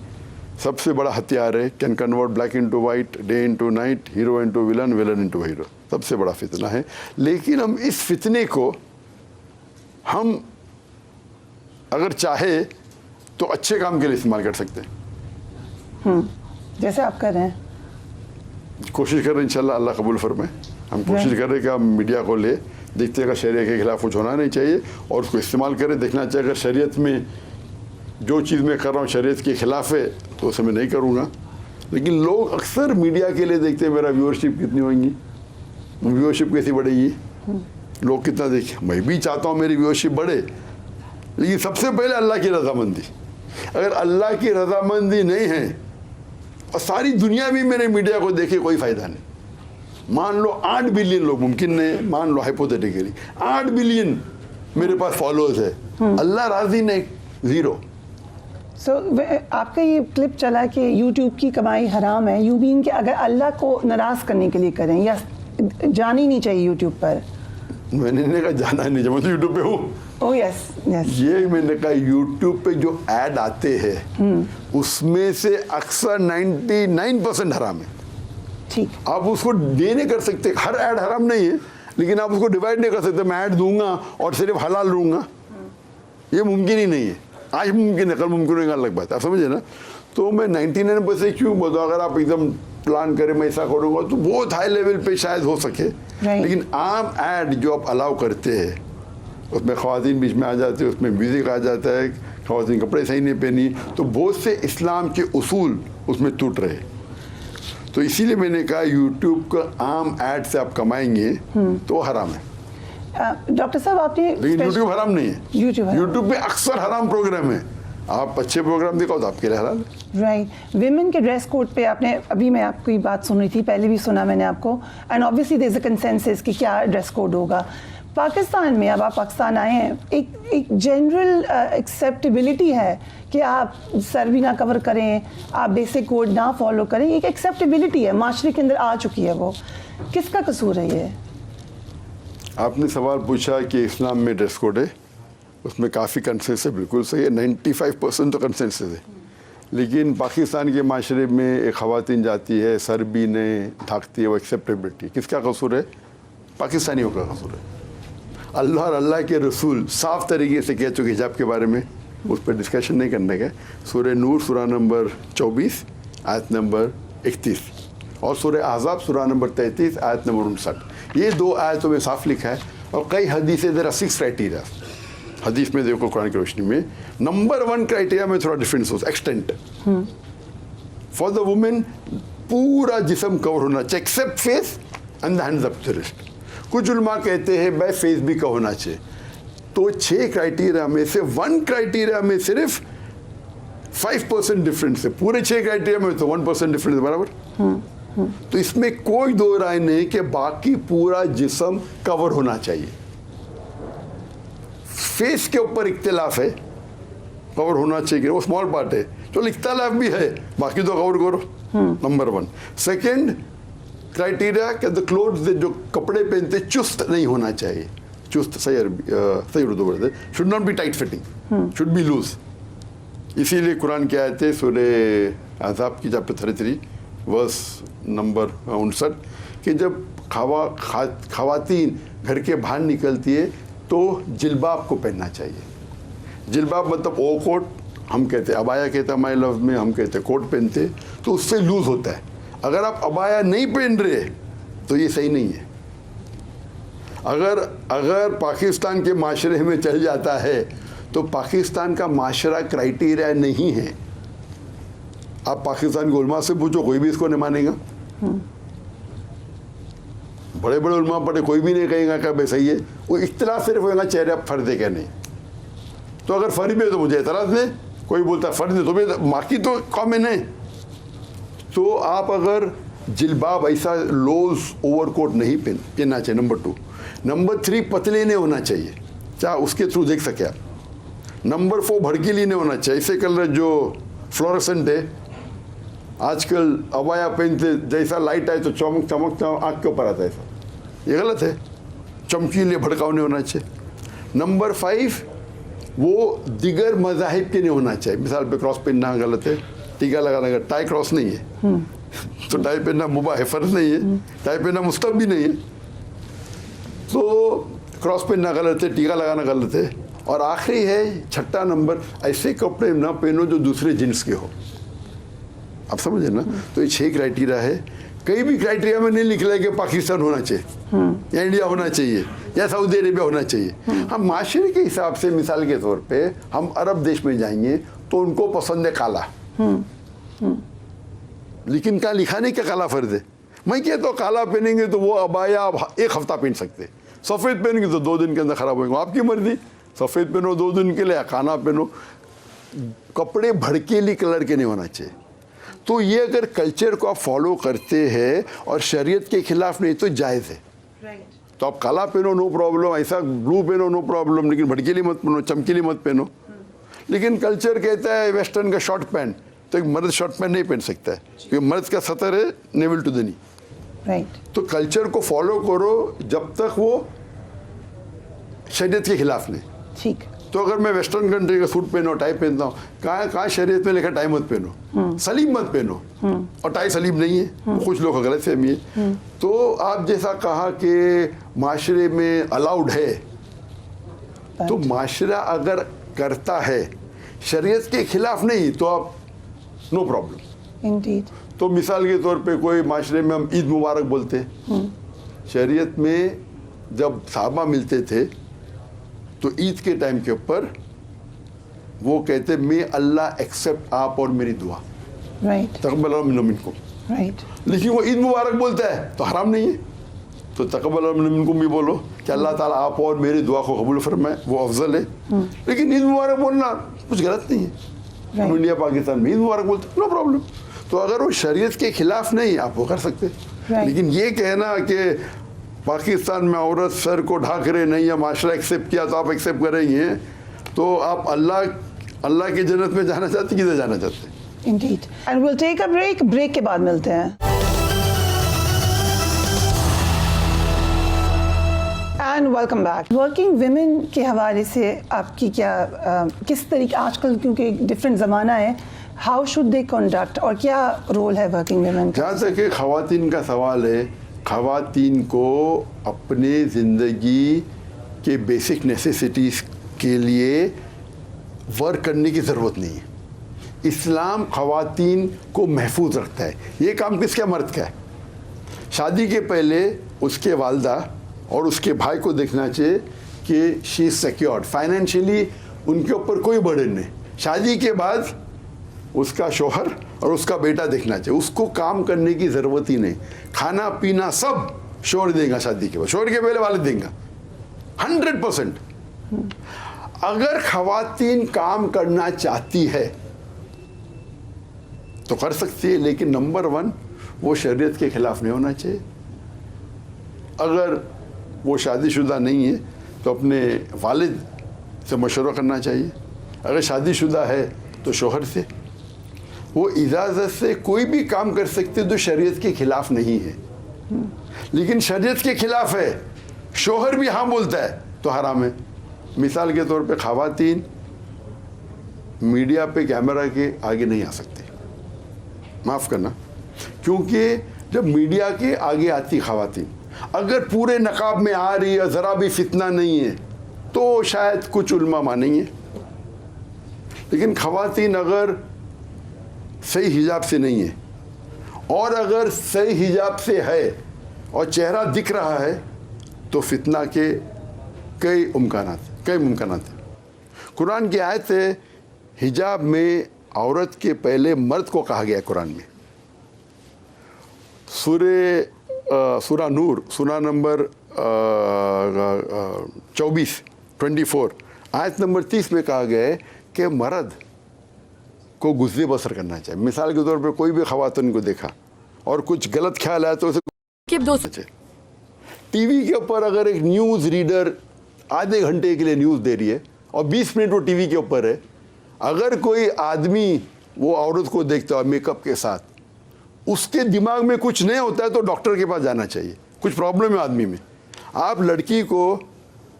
सबसे बड़ा हथियार है। Can convert black into white, day into night, hero into villain, villain into hero, सबसे बड़ा फितना है। लेकिन हम इस फितने को हम अगर चाहे तो अच्छे काम के लिए इस्तेमाल कर सकते हैं, जैसे आप कर रहे हैं। कोशिश कर रहे हैं इंशाल्लाह, अल्लाह कबूल फरमाए। हम कोशिश कर रहे हैं कि हम मीडिया को ले, देखते हैं अगर शरीयत के खिलाफ कुछ होना नहीं चाहिए और उसको इस्तेमाल करें। देखना चाहिए अगर शरीयत में जो चीज़ मैं कर रहा हूँ शरीयत के खिलाफ है तो उसे मैं नहीं करूँगा। लेकिन लोग अक्सर मीडिया के लिए देखते हैं मेरा व्यूअरशिप कितनी होगी, व्यूअरशिप कैसी बढ़ेगी, लोग कितना देखें। मैं भी चाहता हूँ मेरी व्यूअरशिप बढ़े, लेकिन सबसे पहले अल्लाह की रजामंदी। अगर अल्लाह की रजामंदी नहीं है और सारी दुनिया भी मेरे मीडिया को देखे, कोई फ़ायदा नहीं। मान लो 8 बिलियन लोग, मुमकिन नहीं, मान लो हाइपोथेटिकली 8 बिलियन मेरे पास फॉलोअर्स है, अल्लाह राजी नहीं, ज़ीरो। आपका ये क्लिप चला कि यूट्यूब की कमाई हराम है, यू मीन कि अगर अल्लाह को नाराज़ करने के लिए करें या जाना ही नहीं चाहिए यूट्यूब पर? मैंने कहा जाना नहीं चाहिए, मैं तो यूट्यूब पे हूँ। ओह यस यस, ये मैंने कहा यूट्यूब पे जो ऐड आते हैं उसमें से अक्सर 99% हराम है। ठीक, आप उसको डे नहीं कर सकते, हर ऐड हराम नहीं है, लेकिन आप उसको डिवाइड नहीं कर सकते, मैं ऐड दूंगा और सिर्फ हलाल लूँगा, ये मुमकिन ही नहीं है। आज मुमकिन है, कल मुमकिन होगा, अलग बात है, आप समझे ना। तो मैं 99% क्यों बोलता हूँ, अगर आप एकदम प्लान करें मैं ऐसा करूँगा तो बहुत हाई लेवल पे शायद हो सके, लेकिन आम ऐड जो आप अलाउ करते हैं उसमें ख़वातीन बीच में आ जाते हैं, उसमें म्यूज़िक आ जाता है, ख़वातीन कपड़े सही नहीं पहनी, तो बहुत से इस्लाम के उसूल उसमें टूट रहे। तो इसीलिए मैंने कहा यूट्यूब का आम ऐड से आप कमाएंगे तो हराम है। डॉक्टर साहब आपने, लेकिन यूट्यूब हराम नहीं है, यूट्यूब में अक्सर हराम प्रोग्राम है, आप अच्छे प्रोग्राम दिखाओ तो आपके लिए हलाल है। राइट, विमेन के ड्रेस कोड पे आपने, अभी मैं आपकी बात सुन रही थी, पहले भी सुना मैंने आपको, and obviously there is a consensus कि क्या ड्रेस कोड होगा। पाकिस्तान में, अब आप पाकिस्तान आए हैं, एक जनरल एक्सेप्टेबिलिटी है कि आप सर भी ना कवर करें, आप बेसिक कोड ना फॉलो करें, एक एक्सेप्टेबिलिटी है, माशरे के अंदर आ चुकी है। वो किसका कसूर है ये? आपने सवाल पूछा कि इस्लाम में ड्रेस कोड है, उसमें काफ़ी कंसेंसस है, बिल्कुल सही है, 95% तो कंसेंसस है। लेकिन पाकिस्तान के माशरे में एक ख़वातीन जाती है, सर भी नहीं ढाकती है, वो एक्सेप्टेबिलिटी किसका कसूर है? पाकिस्तानियों का कसूर है। अल्लाह और अल्लाह के रसूल साफ़ तरीके से कह चुके हिजाब के बारे में, उस पर डिस्कशन नहीं करने का। सूरह नूर सूरा नंबर 24 आयत नंबर 31 और सूरह अहज़ाब सूरा नंबर 33 आयत नंबर 59, ये 2 आयतों में साफ लिखा है। और कई हदीसें, देयर आर 6 क्राइटेरिया हदीस में, देखो कुरान की रोशनी में। नंबर 1 क्राइटेरिया में थोड़ा डिफरेंस हो, एक्सटेंट। फॉर द वुमेन पूरा जिस्म कवर होना चाहिए except face and the hands up the wrist. कुछ उलमा कहते हैं भाई फेस भी का होना चाहिए। तो 6 क्राइटेरिया में से 1 क्राइटेरिया में सिर्फ 5% डिफरेंस है, पूरे 6 क्राइटेरिया में तो 1% डिफरेंस है, बराबर। तो इसमें कोई दो राय नहीं कि बाकी पूरा जिस्म कवर होना चाहिए। फेस के ऊपर इख्तिलाफ है, कवर होना चाहिए, वो स्मॉल पार्ट है, चलो इख्तिलाफ भी है, बाकी तो कवर करो, नंबर 1। सेकेंड क्राइटेरिया कि द क्लोथ्स, जो कपड़े पहनते चुस्त नहीं होना चाहिए, चुस्त सही उर्दू बोलते, should not be tight fitting, should be loose. इसीलिए कुरान की आयत है सूरह अहज़ाब की चैप्टर 33 वर्स नंबर 59 कि जब खवातीन घर के बाहर निकलती है तो जिल्बाब को पहनना चाहिए। जिल्बाब मतलब ओ कोट हम कहते हैं, अबाया कहते हैं हमारे लफ्ज़ में, हम कहते हैं कोट पहनते, तो उससे लूज़ होता है। अगर आप अबाया नहीं पहन रहे तो ये सही नहीं है। अगर पाकिस्तान के माशरे में चल जाता है तो पाकिस्तान का माशरा क्राइटेरिया नहीं है। आप पाकिस्तान के उलमा से पूछो, कोई भी इसको नहीं मानेगा। बड़े बड़े उलमा पढ़े, कोई भी नहीं कहेगा कि भाई सही है। वो इख्तिलाफ सिर्फ होगा चेहरे आप फर्द है क्या नहीं। तो अगर फर्द है तो मुझे एतराज़ नहीं, कोई बोलता है फ़र्ज है, तो भी बाकी तो कॉमन है। तो आप अगर जिलबाब ऐसा लोज ओवरकोट नहीं पहनना चाहिए, नंबर 2। नंबर 3, पतले नहीं होना चाहिए, चाहे उसके थ्रू देख सके आप। नंबर 4, भड़कीली नहीं होना चाहिए, ऐसे कलर जो फ्लोरेसेंट है आजकल अबाया पहनते, जैसा लाइट आए तो चमक चमक चमक आँख के ऊपर आता है, ऐसा ये गलत है। चमकीले भड़काऊ नहीं होना चाहिए। नंबर 5, वो दिगर मज़ाहिब के नहीं होना चाहिए। मिसाल पे क्रॉस पहनना गलत है, टीका लगाना, टाई क्रॉस नहीं है तो टाई पहनना मुबाह है, फ़र्ज नहीं है। टाई पहनना मुस्तहब भी नहीं है, तो क्रॉस पहनना गलत है, टीका लगाना गलत है। और आखिरी है 6ठा नंबर, ऐसे कपड़े ना पहनो जो दूसरे जिन्स के हो। आप समझे ना? तो ये 6 क्राइटेरिया है। कई भी क्राइटेरिया में नहीं लिखा है कि पाकिस्तान होना चाहिए या इंडिया होना चाहिए या सऊदी अरेबिया होना चाहिए। हम माशरे के हिसाब से, मिसाल के तौर पे हम अरब देश में जाएंगे तो उनको पसंद है काला, लेकिन क्या लिखा नहीं क्या काला फ़र्ज है? मैं कहता हूँ काला पहनेंगे तो वो अबाया आप 1 हफ्ता पहन सकते, सफ़ेद पहनेंगे तो 2 दिन के अंदर ख़राब होंगे, आपकी मर्जी। सफ़ेद पहनो 2 दिन के लिए, काला पहनो। कपड़े भड़कीली कलर के नहीं होना चाहिए। तो ये अगर कल्चर को आप फॉलो करते हैं और शरीयत के खिलाफ नहीं तो जायज़ है। तो आप काला पहनो नो प्रॉब्लम, ऐसा ब्लू पहनो नो प्रॉब्लम, लेकिन भड़कीली मत पहनो, चमकीली मत पहनो। लेकिन कल्चर कहता है वेस्टर्न का शॉर्ट पैंट, तो एक मर्द शॉर्ट पैंट नहीं पहन सकता है क्योंकि मर्द का सतर है नेवल टू द नी। तो कल्चर को फॉलो करो जब तक वो शरीयत के खिलाफ नहीं। ठीक। तो अगर मैं वेस्टर्न कंट्री का सूट पहनो, टाई पहनता हूँ, कहाँ शरीयत में लिखा टाई मत पहनो, सलीम मत पहनो, और टाई सलीम नहीं है, कुछ लोग गलत फहमी है। तो आप जैसा कहा कि माशरे में अलाउड है, तो माशरा अगर करता है शरीयत के खिलाफ नहीं तो आप नो प्रॉब्लम। इंडीड। तो मिसाल के तौर पे कोई माशरे में हम ईद मुबारक बोलते हैं, शरीयत में जब साहबा मिलते थे तो ईद के टाइम के ऊपर वो कहते मे अल्लाह एक्सेप्ट आप और मेरी दुआ, तक़ब्बल मिनको। लेकिन वो ईद मुबारक बोलता है तो हराम नहीं है, तो तक़ब्बल मिनको भी बोलो कि अल्लाह ताला आप और मेरी दुआ को कबूल फरमाए, वो अफजल है। लेकिन ईद मुबारक बोलना कुछ गलत नहीं है। हम इंडिया पाकिस्तान में ईद मुबारक बोलते नो प्रॉब्लम। तो अगर वो शरीयत के खिलाफ नहीं आप वो कर सकते। लेकिन ये कहना कि पाकिस्तान में औरत सर को ढाक रहे नहीं या माशरा एक्सेप्ट किया तो आप एक्सेप्ट करेंगे, तो आप अल्लाह की जन्नत में जाना चाहते, किधर जाना चाहते? Indeed. And we'll take a break. Break के बाद मिलते हैं। And welcome back. Working women के हवाले से आपकी क्या किस तरीके आजकल, क्योंकि डिफरेंट ज़माना है, हाउ शुड दे कंडक्ट और क्या रोल है वर्किंग वुमेन का? जहाँ तक ख़वातीन का सवाल है, ख़वातीन को अपने ज़िंदगी के बेसिक नेसेसिटीज़ के लिए वर्क करने की ज़रूरत नहीं है। इस्लाम ख़वातीन को महफूज रखता है। ये काम किसका? मर्द का है। शादी के पहले उसके वालदा और उसके भाई को देखना चाहिए कि शी इज़ सिक्योर्ड फाइनेंशियली, उनके ऊपर कोई बर्डन नहीं। शादी के बाद उसका शोहर और उसका बेटा देखना चाहिए, उसको काम करने की ज़रूरत ही नहीं। खाना पीना सब शोहर देगा शादी के बाद, शोहर के पहले वालिद देंगे 100%। अगर ख़वातीन काम करना चाहती है तो कर सकती है, लेकिन नंबर 1 वो शरीयत के खिलाफ नहीं होना चाहिए। अगर वो शादीशुदा नहीं है तो अपने वालिद से मशवरा करना चाहिए। अगर शादीशुदा है तो शोहर से। वो इजाज़त से कोई भी काम कर सकते जो शरीयत के खिलाफ नहीं है। लेकिन शरीयत के खिलाफ है, शोहर भी हाँ बोलता है तो हराम है। मिसाल के तौर पे ख़वातीन मीडिया पे कैमरा के आगे नहीं आ सकते, माफ़ करना, क्योंकि जब मीडिया के आगे आती ख़वातीन अगर पूरे नकाब में आ रही है, ज़रा भी फितना नहीं है, तो शायद कुछ उल्मा मानेंगे। लेकिन ख़वातीन अगर सही हिजाब से नहीं है और अगर सही हिजाब से है और चेहरा दिख रहा है तो फितना के कई मुमकानात हैं। कुरान की आयत है, हिजाब में औरत के पहले मर्द को कहा गया है कुरान में। सूरा नूर, सूरा नंबर 24 आयत नंबर 30 में कहा गया है कि मर्द को गुज़रे बसर करना चाहिए। मिसाल के तौर पर कोई भी ख़वातीन को देखा और कुछ गलत ख्याल आया तो उसे टीवी के ऊपर अगर एक न्यूज़ रीडर आधे घंटे के लिए न्यूज़ दे रही है और 20 मिनट वो टीवी के ऊपर है, अगर कोई आदमी वो औरत को देखता है मेकअप के साथ, उसके दिमाग में कुछ नहीं होता है तो डॉक्टर के पास जाना चाहिए, कुछ प्रॉब्लम है आदमी में। आप लड़की को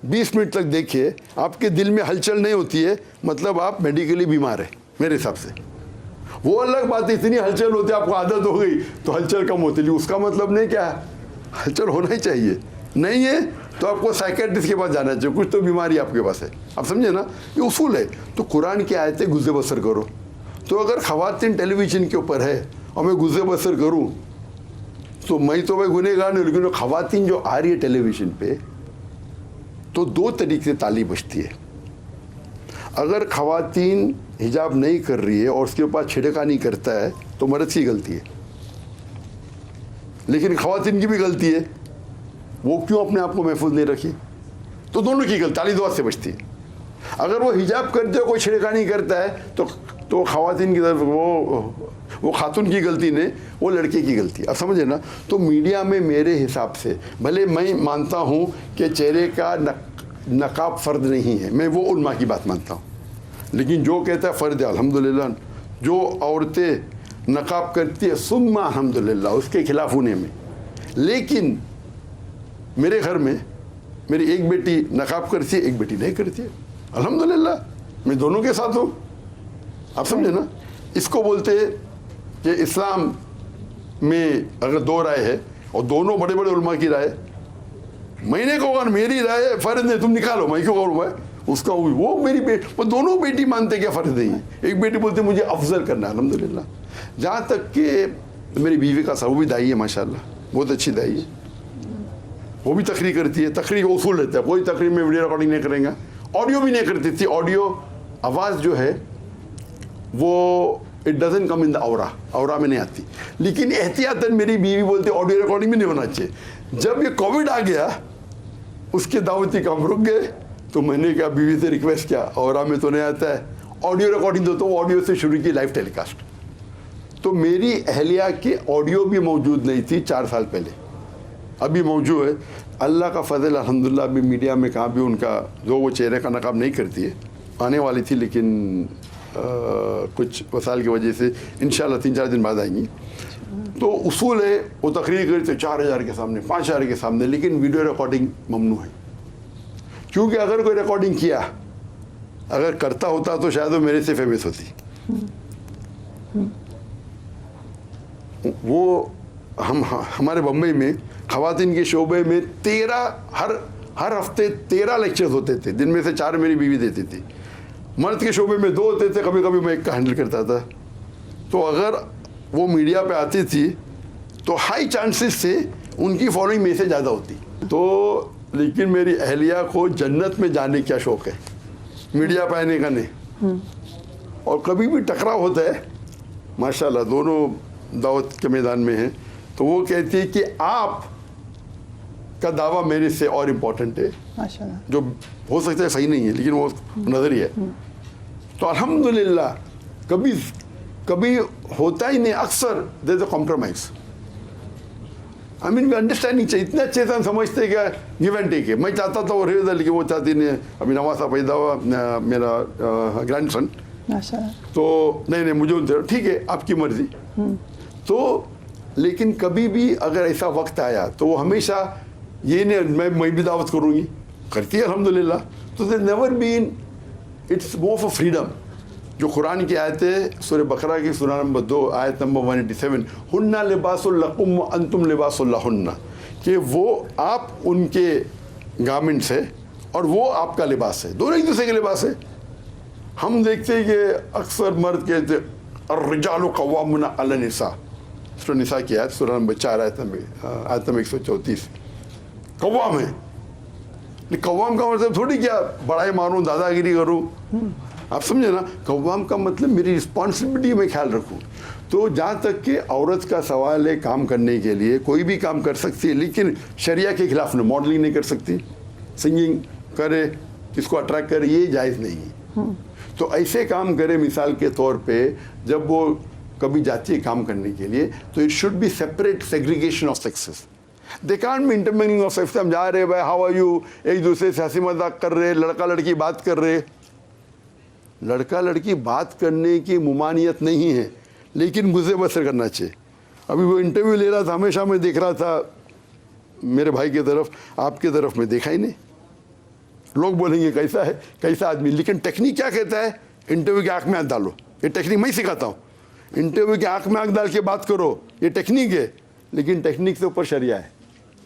20 मिनट तक देखिए, आपके दिल में हलचल नहीं होती है, मतलब आप मेडिकली बीमार है मेरे हिसाब से। वो अलग बात है, इतनी हलचल होती है, आपको आदत हो गई तो हलचल कम होती है, उसका मतलब नहीं क्या है, हलचल होना ही चाहिए। नहीं है तो आपको साइकेट्रिस्ट के पास जाना चाहिए, कुछ तो बीमारी आपके पास है। आप समझे ना, ये उसूल है। तो कुरान की आयतें गुज़े बसर करो। तो अगर ख़वातीन टेलीविज़न के ऊपर है और मैं गुज़े बसर करूँ तो मैं तो भाई गुनहगार नहीं, लेकिन ख़वातीन जो आ रही है टेलीविज़न पे, तो दो तरीके से ताली बजती है। अगर ख़वातीन हिजाब नहीं कर रही है और उसके ऊपर छिड़कानी करता है तो मर्द की गलती है, लेकिन ख़वातीन की भी गलती है, वो क्यों अपने आप को महफूज नहीं रखी, तो दोनों की गलती, ताली दो हाथ से बजती है। अगर वो हिजाब करते हो कोई छिड़कानी करता है तो ख़वातीन की तरफ वो खातून की गलती नहीं, वो लड़के की गलती। अब समझे ना। तो मीडिया में मेरे हिसाब से, भले मैं मानता हूँ कि चेहरे का नकाब फ़र्द नहीं है, मैं वो उलमा की बात मानता हूँ, लेकिन जो कहता है फ़र्द है अल्हम्दुलिल्लाह, जो औरतें नकाब करती है सुम्मा अल्हम्दुलिल्लाह, उसके खिलाफ होने में। लेकिन मेरे घर में मेरी एक बेटी नकाब करती है, एक बेटी नहीं करती है, अल्हम्दुलिल्लाह, मैं दोनों के साथ हूँ। आप समझे ना। इसको बोलते हैं कि इस्लाम में अगर दो राय है और दोनों बड़े बड़े उलमा की राय, मैंने कहा मेरी राय फ़र्ज नहीं, तुम निकालो, मैं क्यों करूँ, मैं उसका वो मेरी बेटी, वो दोनों बेटी मानते क्या फ़र्ज नहीं है। एक बेटी बोलते मुझे अफजल करना है, अल्हम्दुलिल्लाह। जहाँ तक कि मेरी बीवी का वो भी दाई है माशाल्लाह, बहुत अच्छी दाई है, वो भी तकरीर करती है। तकरीर का उसूल रहता है, कोई तकरीर में वीडियो रिकॉर्डिंग नहीं करेंगे, ऑडियो भी नहीं करती थी। ऑडियो आवाज़ जो है वो it doesn't come in the aura में नहीं आती, लेकिन एहतियातन मेरी बीवी बोलती ऑडियो रिकॉर्डिंग भी नहीं होना चाहिए। जब ये कोविड आ गया उसके दावती काम रुक गए, तो मैंने क्या बीवी से रिक्वेस्ट किया, औरा में तो नहीं आता है, ऑडियो रिकॉर्डिंग दो, तो ऑडियो से शुरू की लाइव टेलीकास्ट। तो मेरी अहलिया की ऑडियो भी मौजूद नहीं थी 4 साल पहले, अभी मौजूद है। अल्लाह का फजल अल्हम्दुलिल्लाह, अभी मीडिया में कहाँ भी उनका जो वो चेहरे का नकाब नहीं करती है, आने वाली थी, लेकिन कुछ वसाइल की वजह से इंशाल्लाह 3-4 दिन बाद आएंगी। तो उसूल है, वो तकरीर करते तो 4000 के सामने, 5000 के सामने, लेकिन वीडियो रिकॉर्डिंग ममनू है। क्योंकि अगर कोई रिकॉर्डिंग किया, अगर करता होता तो शायद वो मेरे से फेमस होती। वो हमारे बम्बई में ख़वातीन के शोबे में 13 हर हफ्ते 13 लेक्चर्स होते थे, जिनमें से 4 मेरी बीवी देती थी। मर्द के शोबे में 2 होते थे, कभी कभी मैं एक का हैंडल करता था। तो अगर वो मीडिया पे आती थी तो हाई चांसेस से उनकी फॉलोइंग में से ज़्यादा होती। तो लेकिन मेरी अहलिया को जन्नत में जाने का शौक़ है, मीडिया पे आने का नहीं। और कभी भी टकराव होता है, माशाल्लाह दोनों दावत के मैदान में हैं, तो वो कहती है कि आप का दावा मेरे से और इम्पोर्टेंट है, माशाल्लाह, जो हो सकता है सही नहीं है, लेकिन वो नज़रिया है। तो अल्हम्दुलिल्लाह कभी होता ही नहीं, अक्सर there is a compromise. I mean we understanding चाहिए, इतने अच्छे से हम समझते क्या गिव एंड टेक है। मैं चाहता था वो रेजा, लेकिन वो चाहती नहीं। अभी नवासा पैदा हुआ मेरा ग्रैंडसन, तो नहीं मुझे ठीक है आपकी मर्जी। तो लेकिन कभी भी अगर ऐसा वक्त आया तो वो हमेशा ये नहीं मैं भी दावत करूँगी, करती है अल्हम्दुलिल्लाह। तो they never been, it's more for freedom. जो कुरान की आयतें सूरह बकरा की सूरह नंबर 2 आयत नंबर 187, हुन्ना लिबासुल लकुम व अंतुम लिबासुल लहुन्ना, कि वो आप उनके गारमेंट्स है और वो आपका लिबास है, दोनों एक दूसरे के लिबास है। हम देखते हैं कि अक्सर मर्द कहते अर्रिजालु क़व्वामुना अला निसा, सूरह निसा की आयत सूरह नंबर 4 आयत नंबर 134, कव्वाम है। कव्वाम का मतलब थोड़ी क्या बड़ाई मारूं, दादागिरी करूं, आप समझे ना। कव्वाम का मतलब मेरी रिस्पॉन्सिबिलिटी में ख्याल रखूं। तो जहाँ तक कि औरत का सवाल है, काम करने के लिए कोई भी काम कर सकती है, लेकिन शरिया के खिलाफ न, मॉडलिंग नहीं कर सकती, सिंगिंग करे, इसको अट्रैक्ट करे, ये जायज़ नहीं है। तो ऐसे काम करे, मिसाल के तौर पे जब वो कभी जाती है काम करने के लिए, तो it should be separate segregation of sexes. They can't be intermingling of sex. हम जा रहे भाई हाउ आर यू, एक दूसरे से हंसी मजाक कर रहे, लड़का लड़की बात कर रहे। लड़का लड़की बात करने की मुमानियत नहीं है, लेकिन गुज़र बसर करना चाहिए। अभी वो इंटरव्यू ले रहा था, हमेशा मैं देख रहा था मेरे भाई की तरफ, आपकी तरफ में देखा ही नहीं। लोग बोलेंगे कैसा है, कैसा आदमी, लेकिन टेक्निक क्या कहता है, इंटरव्यू की आंख में आंख डालो। ये टेक्निक मैं ही सिखाता हूँ, इंटरव्यू की आंख में आंख डाल के बात करो, ये टेक्निक है। लेकिन टेक्निक से ऊपर शरिया है।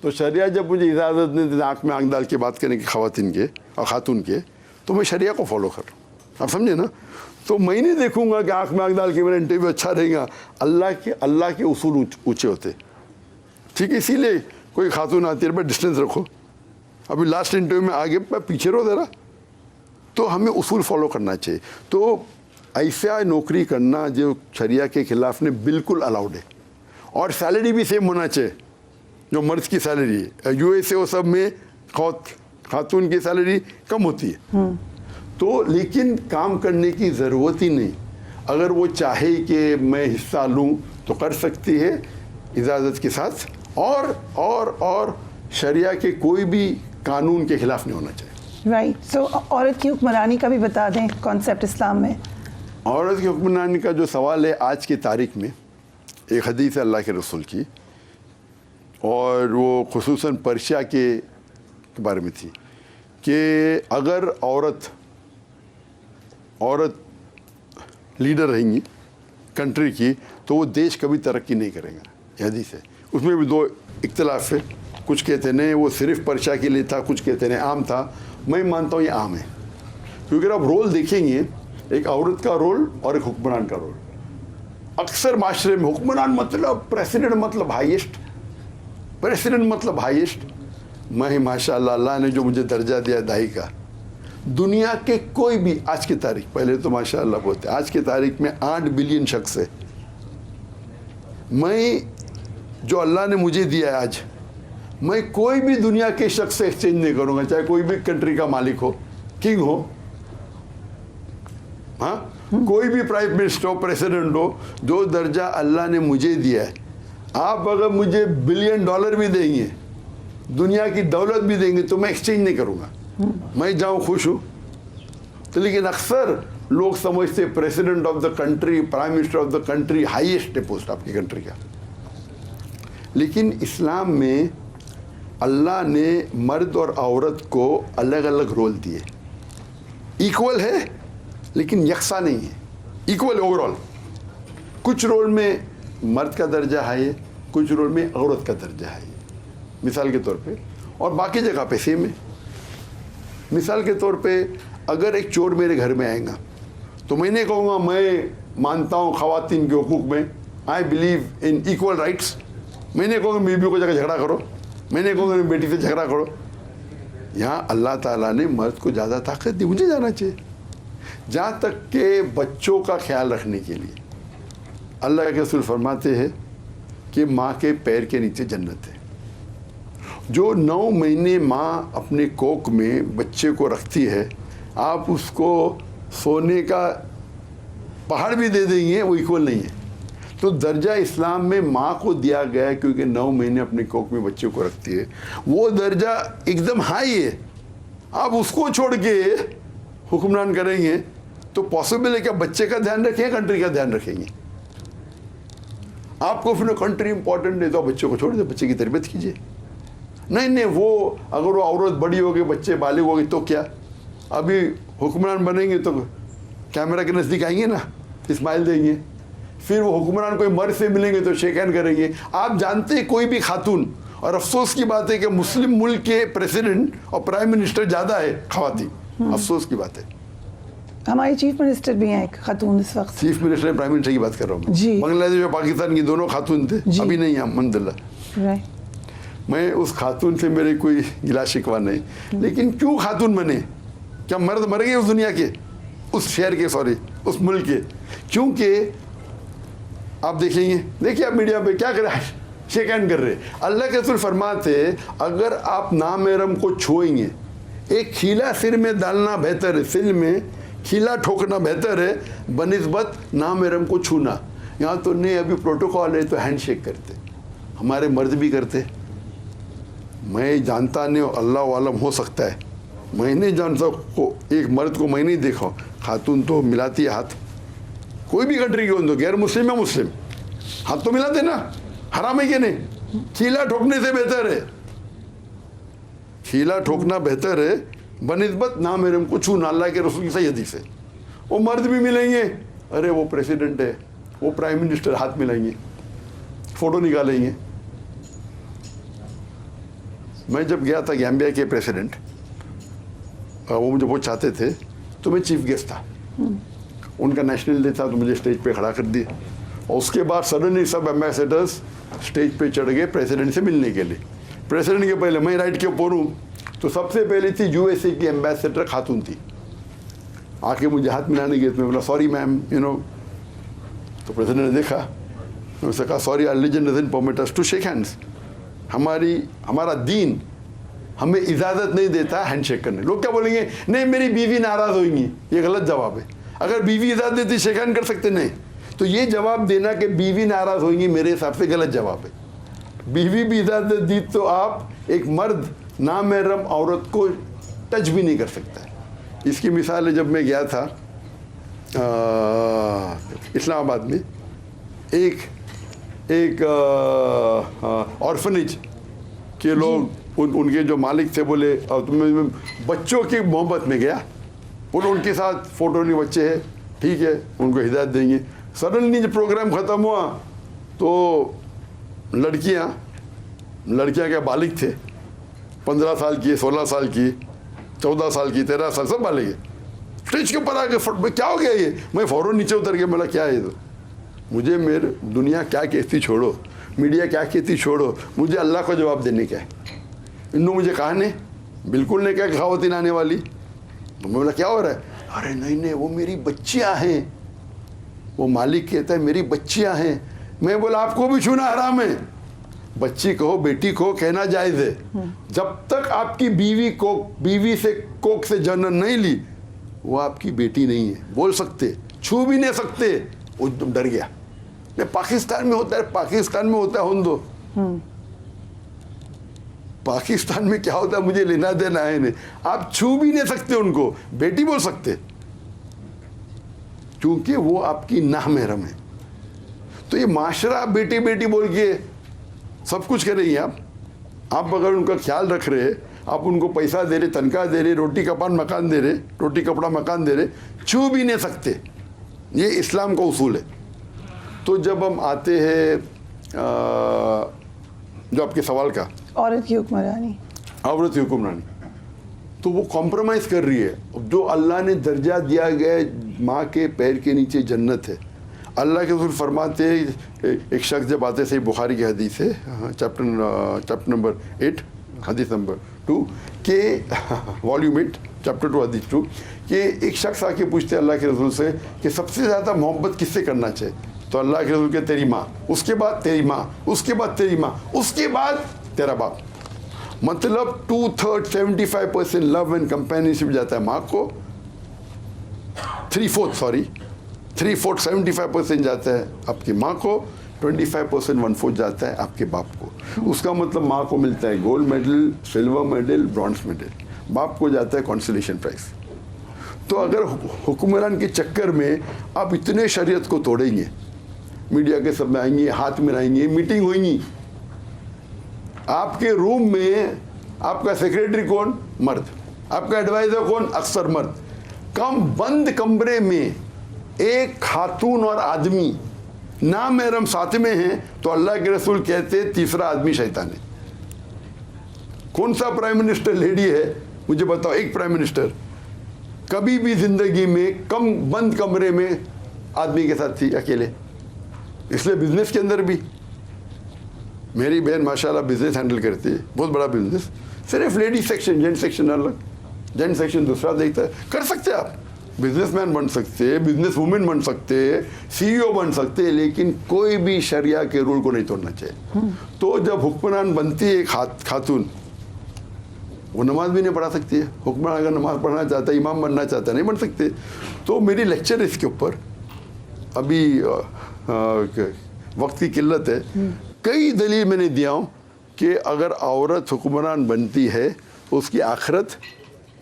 तो शरिया जब मुझे इजाज़त नहीं देती आंख में आंख डाल के बात करने की ख़वातीन के और ख़ातून के, तो मैं शरिया को फॉलो कर रहा हूँ। आप समझे ना। तो मैं नहीं देखूंगा कि आंख में आंख डाल के मेरा इंटरव्यू अच्छा रहेगा। अल्लाह के उसूल ऊँचे होते, ठीक है। इसीलिए कोई खातून आती है, डिस्टेंस रखो, अभी लास्ट इंटरव्यू में आगे पीछे रहो ज़रा। तो हमें उसूल फॉलो करना चाहिए। तो ऐसा नौकरी करना जो शरिया के ख़िलाफ़ ने बिल्कुल अलाउड है। और सैलरी भी सेम होना चाहिए जो मर्द की सैलरी है। यूएसए वो सब में खातून की सैलरी कम होती है। तो लेकिन काम करने की ज़रूरत ही नहीं। अगर वो चाहे कि मैं हिस्सा लूँ तो कर सकती है इजाज़त के साथ। और शरिया के कोई भी कानून के ख़िलाफ़ नहीं होना चाहिए। राइट। सो औरत की हुक्मरानी का भी बता दें कॉन्सेप्ट इस्लाम में। औरत की हुक्मरानी का जो सवाल है, आज की तारीख में एक हदीस है अल्लाह के रसूल की, और वो खुसूसन पर्शिया के बारे में थी कि अगर औरत लीडर रहेंगी कंट्री की, तो वो देश कभी तरक्की नहीं करेगा। ये हदीस है। उसमें भी दो इख्तलाफ है, कुछ कहते नहीं वो सिर्फ पर्शिया के लिए था, कुछ कहते नहीं आम था। मैं मानता हूँ ये आम है, क्योंकि आप रोल देखेंगे, एक औरत का रोल और एक हुक्मरान का रोल। अक्सर माशरे में हुक्मरान मतलब प्रेसिडेंट, मतलब हाईएस्ट, प्रेसिडेंट मतलब हाईएस्ट। मैं माशाअल्लाह अल्लाह ने जो मुझे दर्जा दिया दाई का, दुनिया के कोई भी आज की तारीख, पहले तो माशाअल्लाह बोलते, आज की तारीख में 8 बिलियन शख्स है। मैं जो अल्लाह ने मुझे दिया है आज, मैं कोई भी दुनिया के शख्स से एक्सचेंज नहीं करूँगा, चाहे कोई भी कंट्री का मालिक हो, किंग हो, हाँ, कोई भी प्राइम मिनिस्टर हो, प्रेसिडेंट हो, जो दर्जा अल्लाह ने मुझे दिया है, आप अगर मुझे $1 बिलियन भी देंगे, दुनिया की दौलत भी देंगे, तो मैं एक्सचेंज नहीं करूँगा। मैं जाऊँ खुश हूँ। तो लेकिन अक्सर लोग समझते president of the country, prime minister of the country highest है पोस्ट आपकी कंट्री का। लेकिन इस्लाम में अल्लाह ने मर्द और औरत को अलग अलग रोल दिए। इक्वल है लेकिन यकसा नहीं है, इक्वल ओवरऑल। कुछ रोल में मर्द का दर्जा है, कुछ रोल में औरत का दर्जा है, मिसाल के तौर पे, और बाकी जगह पे सेम है। मिसाल के तौर पे अगर एक चोर मेरे घर में आएगा, तो मैंने कहूँगा मैं मानता हूँ ख़वातीन के हुकूक में, I believe in equal rights. मैंने कहूँगा बीवी को जाकर झगड़ा करो, मैंने कहूँगा बेटी से झगड़ा करो। यहाँ अल्लाह ताला ने मर्द को ज़्यादा ताकत दी, मुझे जाना चाहिए। जहाँ तक के बच्चों का ख्याल रखने के लिए अल्लाह के रसूल फरमाते हैं कि माँ के पैर के नीचे जन्नत है। जो 9 महीने माँ अपने कोख में बच्चे को रखती है, आप उसको सोने का पहाड़ भी दे देंगे, वो इक्वल नहीं है। तो दर्जा इस्लाम में माँ को दिया गया है, क्योंकि 9 महीने अपने कोख में बच्चे को रखती है, वो दर्जा एकदम हाई है। आप उसको छोड़ के हुक्मरान करेंगे तो पॉसिबल है कि बच्चे का ध्यान रखें, कंट्री का ध्यान रखेंगे। आपको फिर कंट्री इंपॉर्टेंट है तो बच्चों को छोड़ दे, बच्चे की तरबियत कीजिए। नहीं, वो अगर वो औरत बड़ी हो गई, बच्चे बालिग हो गए, तो क्या अभी हुक्मरान बनेंगे तो कैमरा के नज़दीक आएंगे ना, इस्माइल देंगे। फिर वो हुक्मरान कोई मर्द से मिलेंगे तो शेक हैंड करेंगे। आप जानते हैं कोई भी खातून, और अफसोस की बात है कि मुस्लिम मुल्क के प्रेसिडेंट और प्राइम मिनिस्टर ज़्यादा है खवातीन, अफसोस की बात है। हमारी चीफ मिनिस्टर भी हैं एक खातून इस वक्त। चीफ मिनिस्टर प्राइम मिनिस्टर की बात कर रहा हूँ जी। बांग्लादेश और पाकिस्तान की दोनों खातून थे, अभी नहीं है अल्हम्दुलिल्लाह। राइट। मैं उस खातून से मेरे कोई गिला शिकवा नहीं, लेकिन क्यों खातून बने? क्या मर्द मर गए उस दुनिया के, उस शहर के, सॉरी उस मुल्क के? क्योंकि आप देखेंगे, देखिए आप मीडिया पे क्या कर रहे हैं, शेक हैंड कर रहे। अल्लाह के रसूल फरमाते अगर आप नामहरम को छुएंगे, एक खीला सिर में डालना बेहतर है, सिर में खीला ठोकना बेहतर है बनिस्बत नामहरम को छूना। यहाँ तो नहीं, अभी प्रोटोकॉल है तो हैंडशेक करते, हमारे मर्द भी करते। मैं जानता नहीं हूँ, अल्लाह वालम हो सकता है, मैं नहीं जानता को एक मर्द को मैं नहीं देखा, खातून तो मिलाती है हाथ, कोई भी कंट्री की हो तो, गैर मुस्लिम या मुस्लिम, हाथ तो मिलाते ना, हराम है कि नहीं? खीला ठोकने से बेहतर है, खीला ठोकना बेहतर है बनिस्बत नामहरम को छूना, अल्लाह के रसूल की सही हदीस है। वो मर्द भी मिलेंगे, अरे वो प्रेसिडेंट है, वो प्राइम मिनिस्टर, हाथ मिलाएंगे, फोटो निकालेंगे। मैं जब गया था गैम्बिया के प्रेसिडेंट, वो मुझे बहुत चाहते थे तो मैं चीफ गेस्ट था, उनका नेशनल डे था तो मुझे स्टेज पे खड़ा कर दिया, और उसके बाद सडनली सब एम्बेसडर्स स्टेज पे चढ़ गए प्रेसिडेंट से मिलने के लिए। प्रेसिडेंट के पहले मैं राइट के ऊपर हूँ, तो सबसे पहले थी यूएसए की एम्बेसडर खातून थी, आके मुझे हाथ मिलाने गए, तो मैं बोला सॉरी मैम, यू नो। तो प्रेसिडेंट ने देखा, उसने कहा sorry our religion doesn't permit us to shake hands, हमारा दीन हमें इजाज़त नहीं देता हैंडशेक करने। लोग क्या बोलेंगे, नहीं मेरी बीवी नाराज़ होगी, ये गलत जवाब है। अगर बीवी इजाज़त देती शेक हैंड कर सकते, नहीं। तो ये जवाब देना कि बीवी नाराज़ होगी मेरे हिसाब से गलत जवाब है। बीवी भी इजाज़त दी तो आप एक मर्द नामहरम औरत को टच भी नहीं कर सकता है। इसकी मिसाल है, जब मैं गया था इस्लामाबाद में, एक ऑर्फनेज के लोग, उनके जो मालिक थे बोले, और तुम्हें बच्चों की मोहब्बत में गया, बोले उनके साथ फ़ोटो नहीं, बच्चे हैं, ठीक है उनको हिदायत देंगे। सडनली जब प्रोग्राम ख़त्म हुआ तो लड़कियां क्या बालिग थे, 15 साल की, 16 साल की, 14 साल की, 13 साल, सब बालिग है। स्टेज के ऊपर आके फट, क्या हो गया ये? मैं फ़ौरन नीचे उतर गया, बोला क्या है? तो मुझे मेरे दुनिया क्या कहती छोड़ो, मीडिया क्या कहती छोड़ो, मुझे अल्लाह को जवाब देने का है। इन्होंने मुझे कहा नहीं, बिल्कुल नहीं कहा खावतीन आने वाली। तो मैं बोला क्या हो रहा है? अरे नहीं वो मेरी बच्चियां हैं। वो मालिक कहता है मेरी बच्चियां हैं। मैं बोला आपको भी छूना हराम है। बच्ची कहो बेटी को कहना जायज़ है, जब तक आपकी बीवी से कोख से जन्म नहीं ली, वो आपकी बेटी नहीं है, बोल सकते, छू भी नहीं सकते। वो डर गया। पाकिस्तान में होता है हुंदो, पाकिस्तान में क्या होता है मुझे लेना देना है नहीं। आप छू भी नहीं सकते उनको, बेटी बोल सकते, क्योंकि वो आपकी नामहरम है। तो ये माशरा बेटी बेटी बोल के सब कुछ करेंगे आप अगर उनका ख्याल रख रहे, आप उनको पैसा दे रहे, तनख्वाह दे रहे, रोटी कपड़ा मकान दे रहे, छू भी नहीं सकते। ये इस्लाम का उसूल है। तो जब हम आते हैं जो आपके सवाल का, औरत की हुक्मरानी, तो वो कॉम्प्रोमाइज़ कर रही है। जो अल्लाह ने दर्जा दिया गया, माँ के पैर के नीचे जन्नत है। अल्लाह के रसूल फरमाते हैं, एक शख्स जब आते, सही बुखारी की हदीस है, चैप्टर नंबर 8 हदीस नंबर 2 के वॉल्यूम 8 चैप्टर 2 हदीस 2 कि एक शख्स आके पूछते अल्लाह के रसूल से कि सबसे ज़्यादा मोहब्बत किससे करना चाहिए? तो अल्लाह के रसूल के तेरी माँ, उसके बाद तेरी माँ, उसके बाद तेरी माँ, उसके बाद तेरा बाप। मतलब 2/3 75% लव एंड कंपेनियनशिप जाता है माँ को, 3/4 75% जाता है आपकी माँ को, 25% 1/4 जाता है आपके बाप को। उसका मतलब माँ को मिलता है gold medal, silver medal, bronze medal, बाप को जाता है कंसोलेशन प्राइज। तो अगर हुक्मरान के चक्कर में आप इतने शरीयत को तोड़ेंगे, मीडिया के सब में आएंगे, हाथ मिलाएंगे, मीटिंग होगी, आपके रूम में आपका सेक्रेटरी कौन? मर्द, आपका एडवाइजर कौन? अक्सर मर्द। कम बंद कमरे में एक खातून और आदमी नामहरम साथ में हैं, तो अल्लाह के रसूल कहते तीसरा आदमी शैतान है। कौन सा प्राइम मिनिस्टर लेडी है मुझे बताओ? एक प्राइम मिनिस्टर कभी भी जिंदगी में कम बंद कमरे में आदमी के साथ थी अकेले। इसलिए बिजनेस के अंदर भी मेरी बहन माशाल्लाह बिजनेस हैंडल करती है, बहुत बड़ा बिजनेस, सिर्फ लेडी सेक्शन, जेंट सेक्शन अलग, जेंट सेक्शन दूसरा देखता है। कर सकते आप, बिजनेसमैन बन सकते हैं, बिजनेस वुमेन बन सकते हैं, CEO बन सकते हैं, लेकिन कोई भी शरिया के रूल को नहीं तोड़ना चाहिए। तो जब हुक्मरान बनती है एक खातून, वो नमाज भी नहीं पढ़ा सकती है। हुक्मरान अगर नमाज पढ़ना चाहता है, इमाम बनना चाहता है, नहीं बन सकते। तो मेरी लेक्चर इसके ऊपर अभी वक्त की किल्लत है, कई दलील मैंने दिया हूँ कि अगर औरत हुक्मरान बनती है तो उसकी आखिरत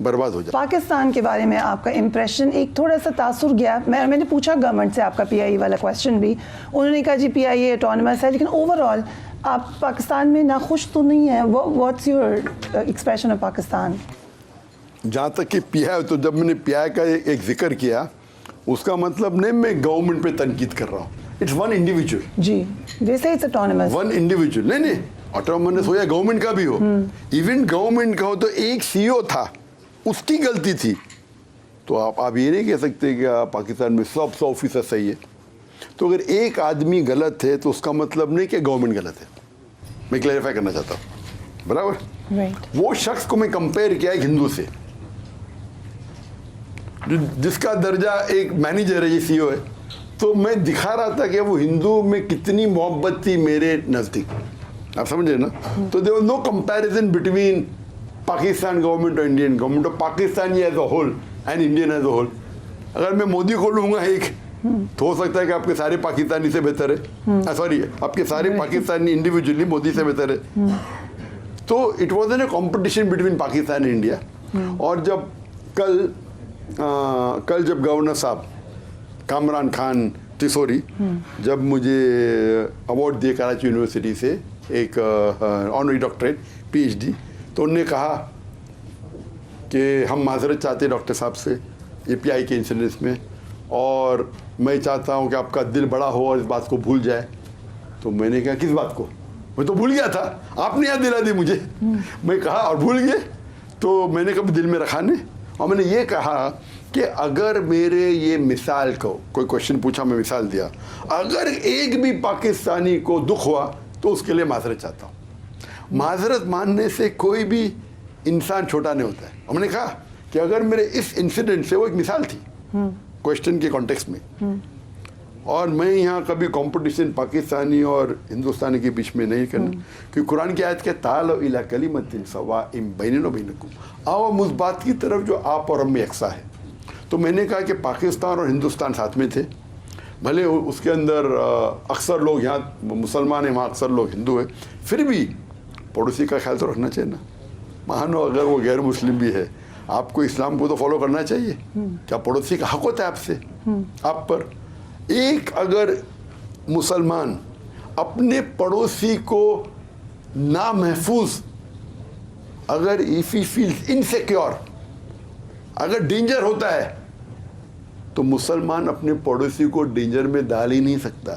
बर्बाद हो जाए। पाकिस्तान के बारे में आपका इम्प्रेशन, एक थोड़ा सा तासुर गया। मैंने पूछा गवर्नमेंट से आपका PIA वाला क्वेश्चन भी, उन्होंने कहा जी PIA ऑटोनमस है, लेकिन ओवरऑल आप पाकिस्तान में नाखुश तो नहीं है। What's your expression of Pakistan? जहाँ तक कि PIA, तो जब मैंने PIA का एक जिक्र किया, उसका मतलब नहीं मैं गवर्नमेंट पे तनकीद कर रहा हूँ। It's one individual. जी, they say it's autonomous. One individual, नहीं ऑटोनमस हो या गवर्नमेंट का भी हो, इवन गवर्नमेंट का हो तो एक CEO था, उसकी गलती थी। तो आप ये नहीं कह सकते कि पाकिस्तान में 100 ऑफिसर सही है। तो अगर एक आदमी गलत है तो उसका मतलब नहीं कि गवर्नमेंट गलत है। मैं क्लैरिफाई करना चाहता हूँ, बराबर? राइट। वो शख्स को मैं कंपेयर किया एक हिंदू से, जिसका दर्जा एक मैनेजर है, ये CEO है। तो मैं दिखा रहा था कि वो हिंदू में कितनी मोहब्बत थी मेरे नज़दीक। आप समझे ना? तो there was no comparison between Pakistan government और इंडियन गवर्नमेंट, और Pakistani as a whole and Indian as a whole. अगर मैं मोदी को लूँगा एक, तो हो सकता है कि आपके सारे पाकिस्तानी से बेहतर है, सॉरी आपके सारे पाकिस्तानी इंडिविजुअली मोदी से बेहतर है। तो it was an a competition between Pakistan and India. और जब कल जब गवर्नर साहब कामरान खान तिसोरी जब मुझे अवार्ड दिए कराची यूनिवर्सिटी से, एक ऑनरी डॉक्टरेट PhD, तो उन्होंने कहा कि हम माजरत चाहते हैं डॉक्टर साहब से API के इंसिडेंस में, और मैं चाहता हूं कि आपका दिल बड़ा हो और इस बात को भूल जाए। तो मैंने कहा किस बात को? मैं तो भूल गया था, आपने याद दिला दी मुझे। मैं कहा और भूल गए, तो मैंने कभी दिल में रखा नहीं। और मैंने ये कहा कि अगर मेरे ये मिसाल को कोई क्वेश्चन पूछा, मैं मिसाल दिया, अगर एक भी पाकिस्तानी को दुख हुआ तो उसके लिए माजरत चाहता हूँ। माजरत मानने से कोई भी इंसान छोटा नहीं होता है। और मैंने कहा कि अगर मेरे इस इंसिडेंट से, वो एक मिसाल थी क्वेश्चन के कॉन्टेक्स्ट में, और मैं यहाँ कभी कंपटीशन पाकिस्तानी और हिंदुस्तानी के बीच में नहीं करना, क्योंकि कुरान की आयत के तालो इला कलिमतिन सवाइम बैनना व बैनकुम, आओ हम उस बात की तरफ जो आप और हम में यकसा है। तो मैंने कहा कि पाकिस्तान और हिंदुस्तान साथ में थे, भले उसके अंदर अक्सर लोग यहाँ मुसलमान हैं, वहाँ अक्सर लोग हिंदू हैं, फिर भी पड़ोसी का ख्याल तो रखना चाहिए ना। मानो अगर वो गैर मुस्लिम भी है, आपको इस्लाम को तो फॉलो करना चाहिए। क्या पड़ोसी का हक होता है आपसे, आप पर? एक अगर मुसलमान अपने पड़ोसी को नामहफूज, अगर इफ ही फील्स इनसिक्योर, अगर डेंजर होता है, तो मुसलमान अपने पड़ोसी को डेंजर में डाल ही नहीं सकता।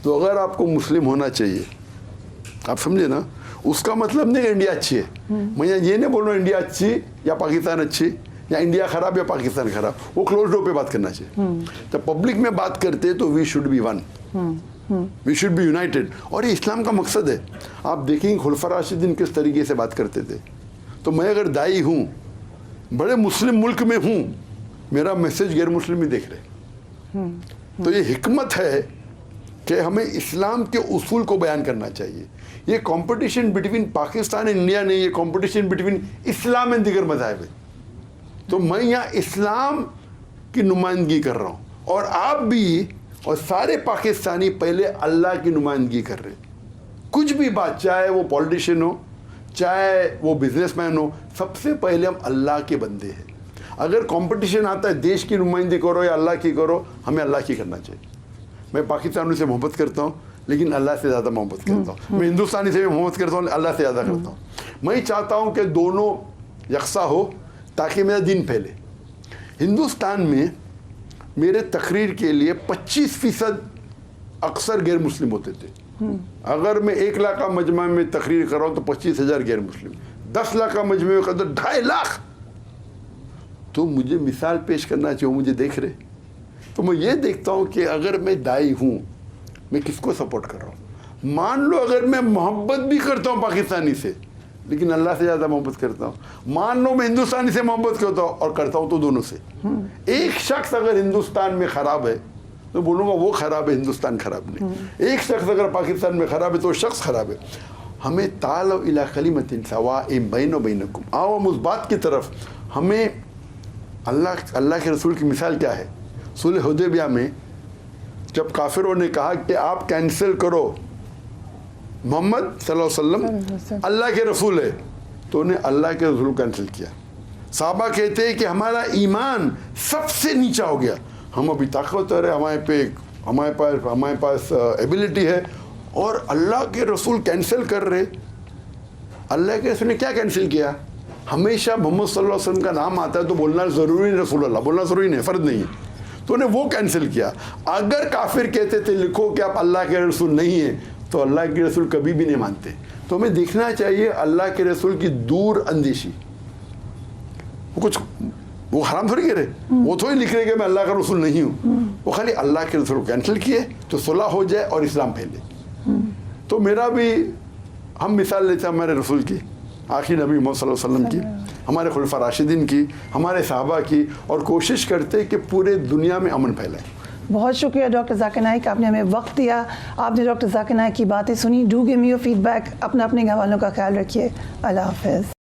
तो अगर आपको मुस्लिम होना चाहिए, आप समझे ना, उसका मतलब नहीं इंडिया अच्छी है। मैं ये नहीं बोल रहा हूँ इंडिया अच्छी या पाकिस्तान अच्छी, या इंडिया खराब या पाकिस्तान खराब, वो क्लोज डोर पे बात करना चाहिए। जब पब्लिक में बात करते तो we should be one, we should be united. और ये इस्लाम का मकसद है। आप देखेंगे खुलफा राशिदीन किस तरीके से बात करते थे। तो मैं अगर दाई हूँ, बड़े मुस्लिम मुल्क में हूँ, मेरा मैसेज गैर मुस्लिम भी देख रहे। तो ये हिकमत है कि हमें इस्लाम के उसूल को बयान करना चाहिए। ये competition between Pakistan and India नहीं, ये कंपटीशन बिटवीन इस्लाम एंड दीगर मज़ाहिब है। तो मैं यहाँ इस्लाम की नुमाइंदगी कर रहा हूँ, और आप भी और सारे पाकिस्तानी पहले अल्लाह की नुमाइंदगी कर रहे। कुछ भी बात, चाहे वो पॉलिटिशियन हो, चाहे वो बिजनेसमैन हो, सबसे पहले हम अल्लाह के बंदे हैं। अगर कंपटीशन आता है देश की नुमाइंदगी करो या अल्लाह की करो, हमें अल्लाह की करना चाहिए। मैं पाकिस्तानी से मोहब्बत करता हूँ, लेकिन अल्लाह से ज़्यादा मोहब्बत करता हूँ। मैं हिंदुस्तानी से भी मोहब्बत करता हूँ, अल्लाह से ज़्यादा करता हूँ। मैं चाहता हूँ कि दोनों यकसा हो, ताकि मेरा दिन फैले। हिंदुस्तान में मेरे तकरीर के लिए 25% अक्सर गैर मुस्लिम होते थे। अगर मैं 1 लाख का मजमा में तकरीर कर रहा हूँ तो 25,000 गैर मुस्लिम, 10 लाख का मजमे में कदर 2.5 लाख। तो मुझे मिसाल पेश करना चाहिए, मुझे देख रहे। तो मैं ये देखता हूँ कि अगर मैं दाई हूँ, मैं किसको सपोर्ट कर रहा हूँ। मान लो अगर मैं मोहब्बत भी करता हूँ पाकिस्तानी से, लेकिन अल्लाह से ज़्यादा मोहब्बत करता हूँ। मान लो मैं हिंदुस्तानी से मोहब्बत करता हूँ और करता हूँ तो दोनों से। एक शख्स अगर हिंदुस्तान में ख़राब है तो बोलूँगा वो ख़राब है, हिंदुस्तान ख़राब नहीं। एक शख्स अगर पाकिस्तान में ख़राब है तो शख्स ख़राब है। हमें तालो इला कलिमतिन सवाइम बैनो बैनकुम, आओ हम उस बात की तरफ। हमें अल्लाह के रसूल की मिसाल क्या है? सुलह हुदैबिया में जब काफिरों ने कहा कि आप कैंसिल करो, मोहम्मद सल्लल्लाहु अलैहि वसल्लम अल्लाह के रसूल है, तो उन्हें अल्लाह के रसूल कैंसिल किया। साहबा कहते हैं कि हमारा ईमान सबसे नीचा हो गया, हम अभी ताकतवर है, हमारे पास एबिलिटी है, और अल्लाह के रसूल कैंसिल कर रहे। अल्लाह के रसूल ने क्या कैंसिल किया? हमेशा मोहम्मद सल्लल्लाहु अलैहि वसल्लम का नाम आता है तो बोलना ज़रूरी नहीं, रसूल अल्लाह बोलना ज़रूरी नहीं, फ़र्ज नहीं है, तो उन्हें वो कैंसिल किया। अगर काफिर कहते थे लिखो कि आप अल्लाह के रसूल नहीं हैं, तो अल्लाह के रसूल कभी भी नहीं मानते। तो हमें देखना चाहिए अल्लाह के रसूल की दूर अंदेशी। वो हराम थोड़ी कह रहे, वो थोड़ी लिख रहे कि मैं अल्लाह का रसूल नहीं हूँ, वो खाली अल्लाह के रसूल कैंसिल किए तो सुलह हो जाए और इस्लाम फैले। तो मेरा भी, हम मिसाल लेते हैं हमारे रसूल की, आखिरी नबी मोहम्मद सल्लल्लाहु अलैहि वसल्लम की, हमारे खुलफा राशिदीन की, हमारे सहाबा की, और कोशिश करते कि पूरे दुनिया में अमन फैलाए। बहुत शुक्रिया डॉक्टर जाकिर नाइक, आपने हमें वक्त दिया, आपने डॉक्टर जाकिर नाइक की बातें सुनी। Do give me your feedback, अपने घर वालों का ख्याल रखिए। अल्लाह हाफ़िज़।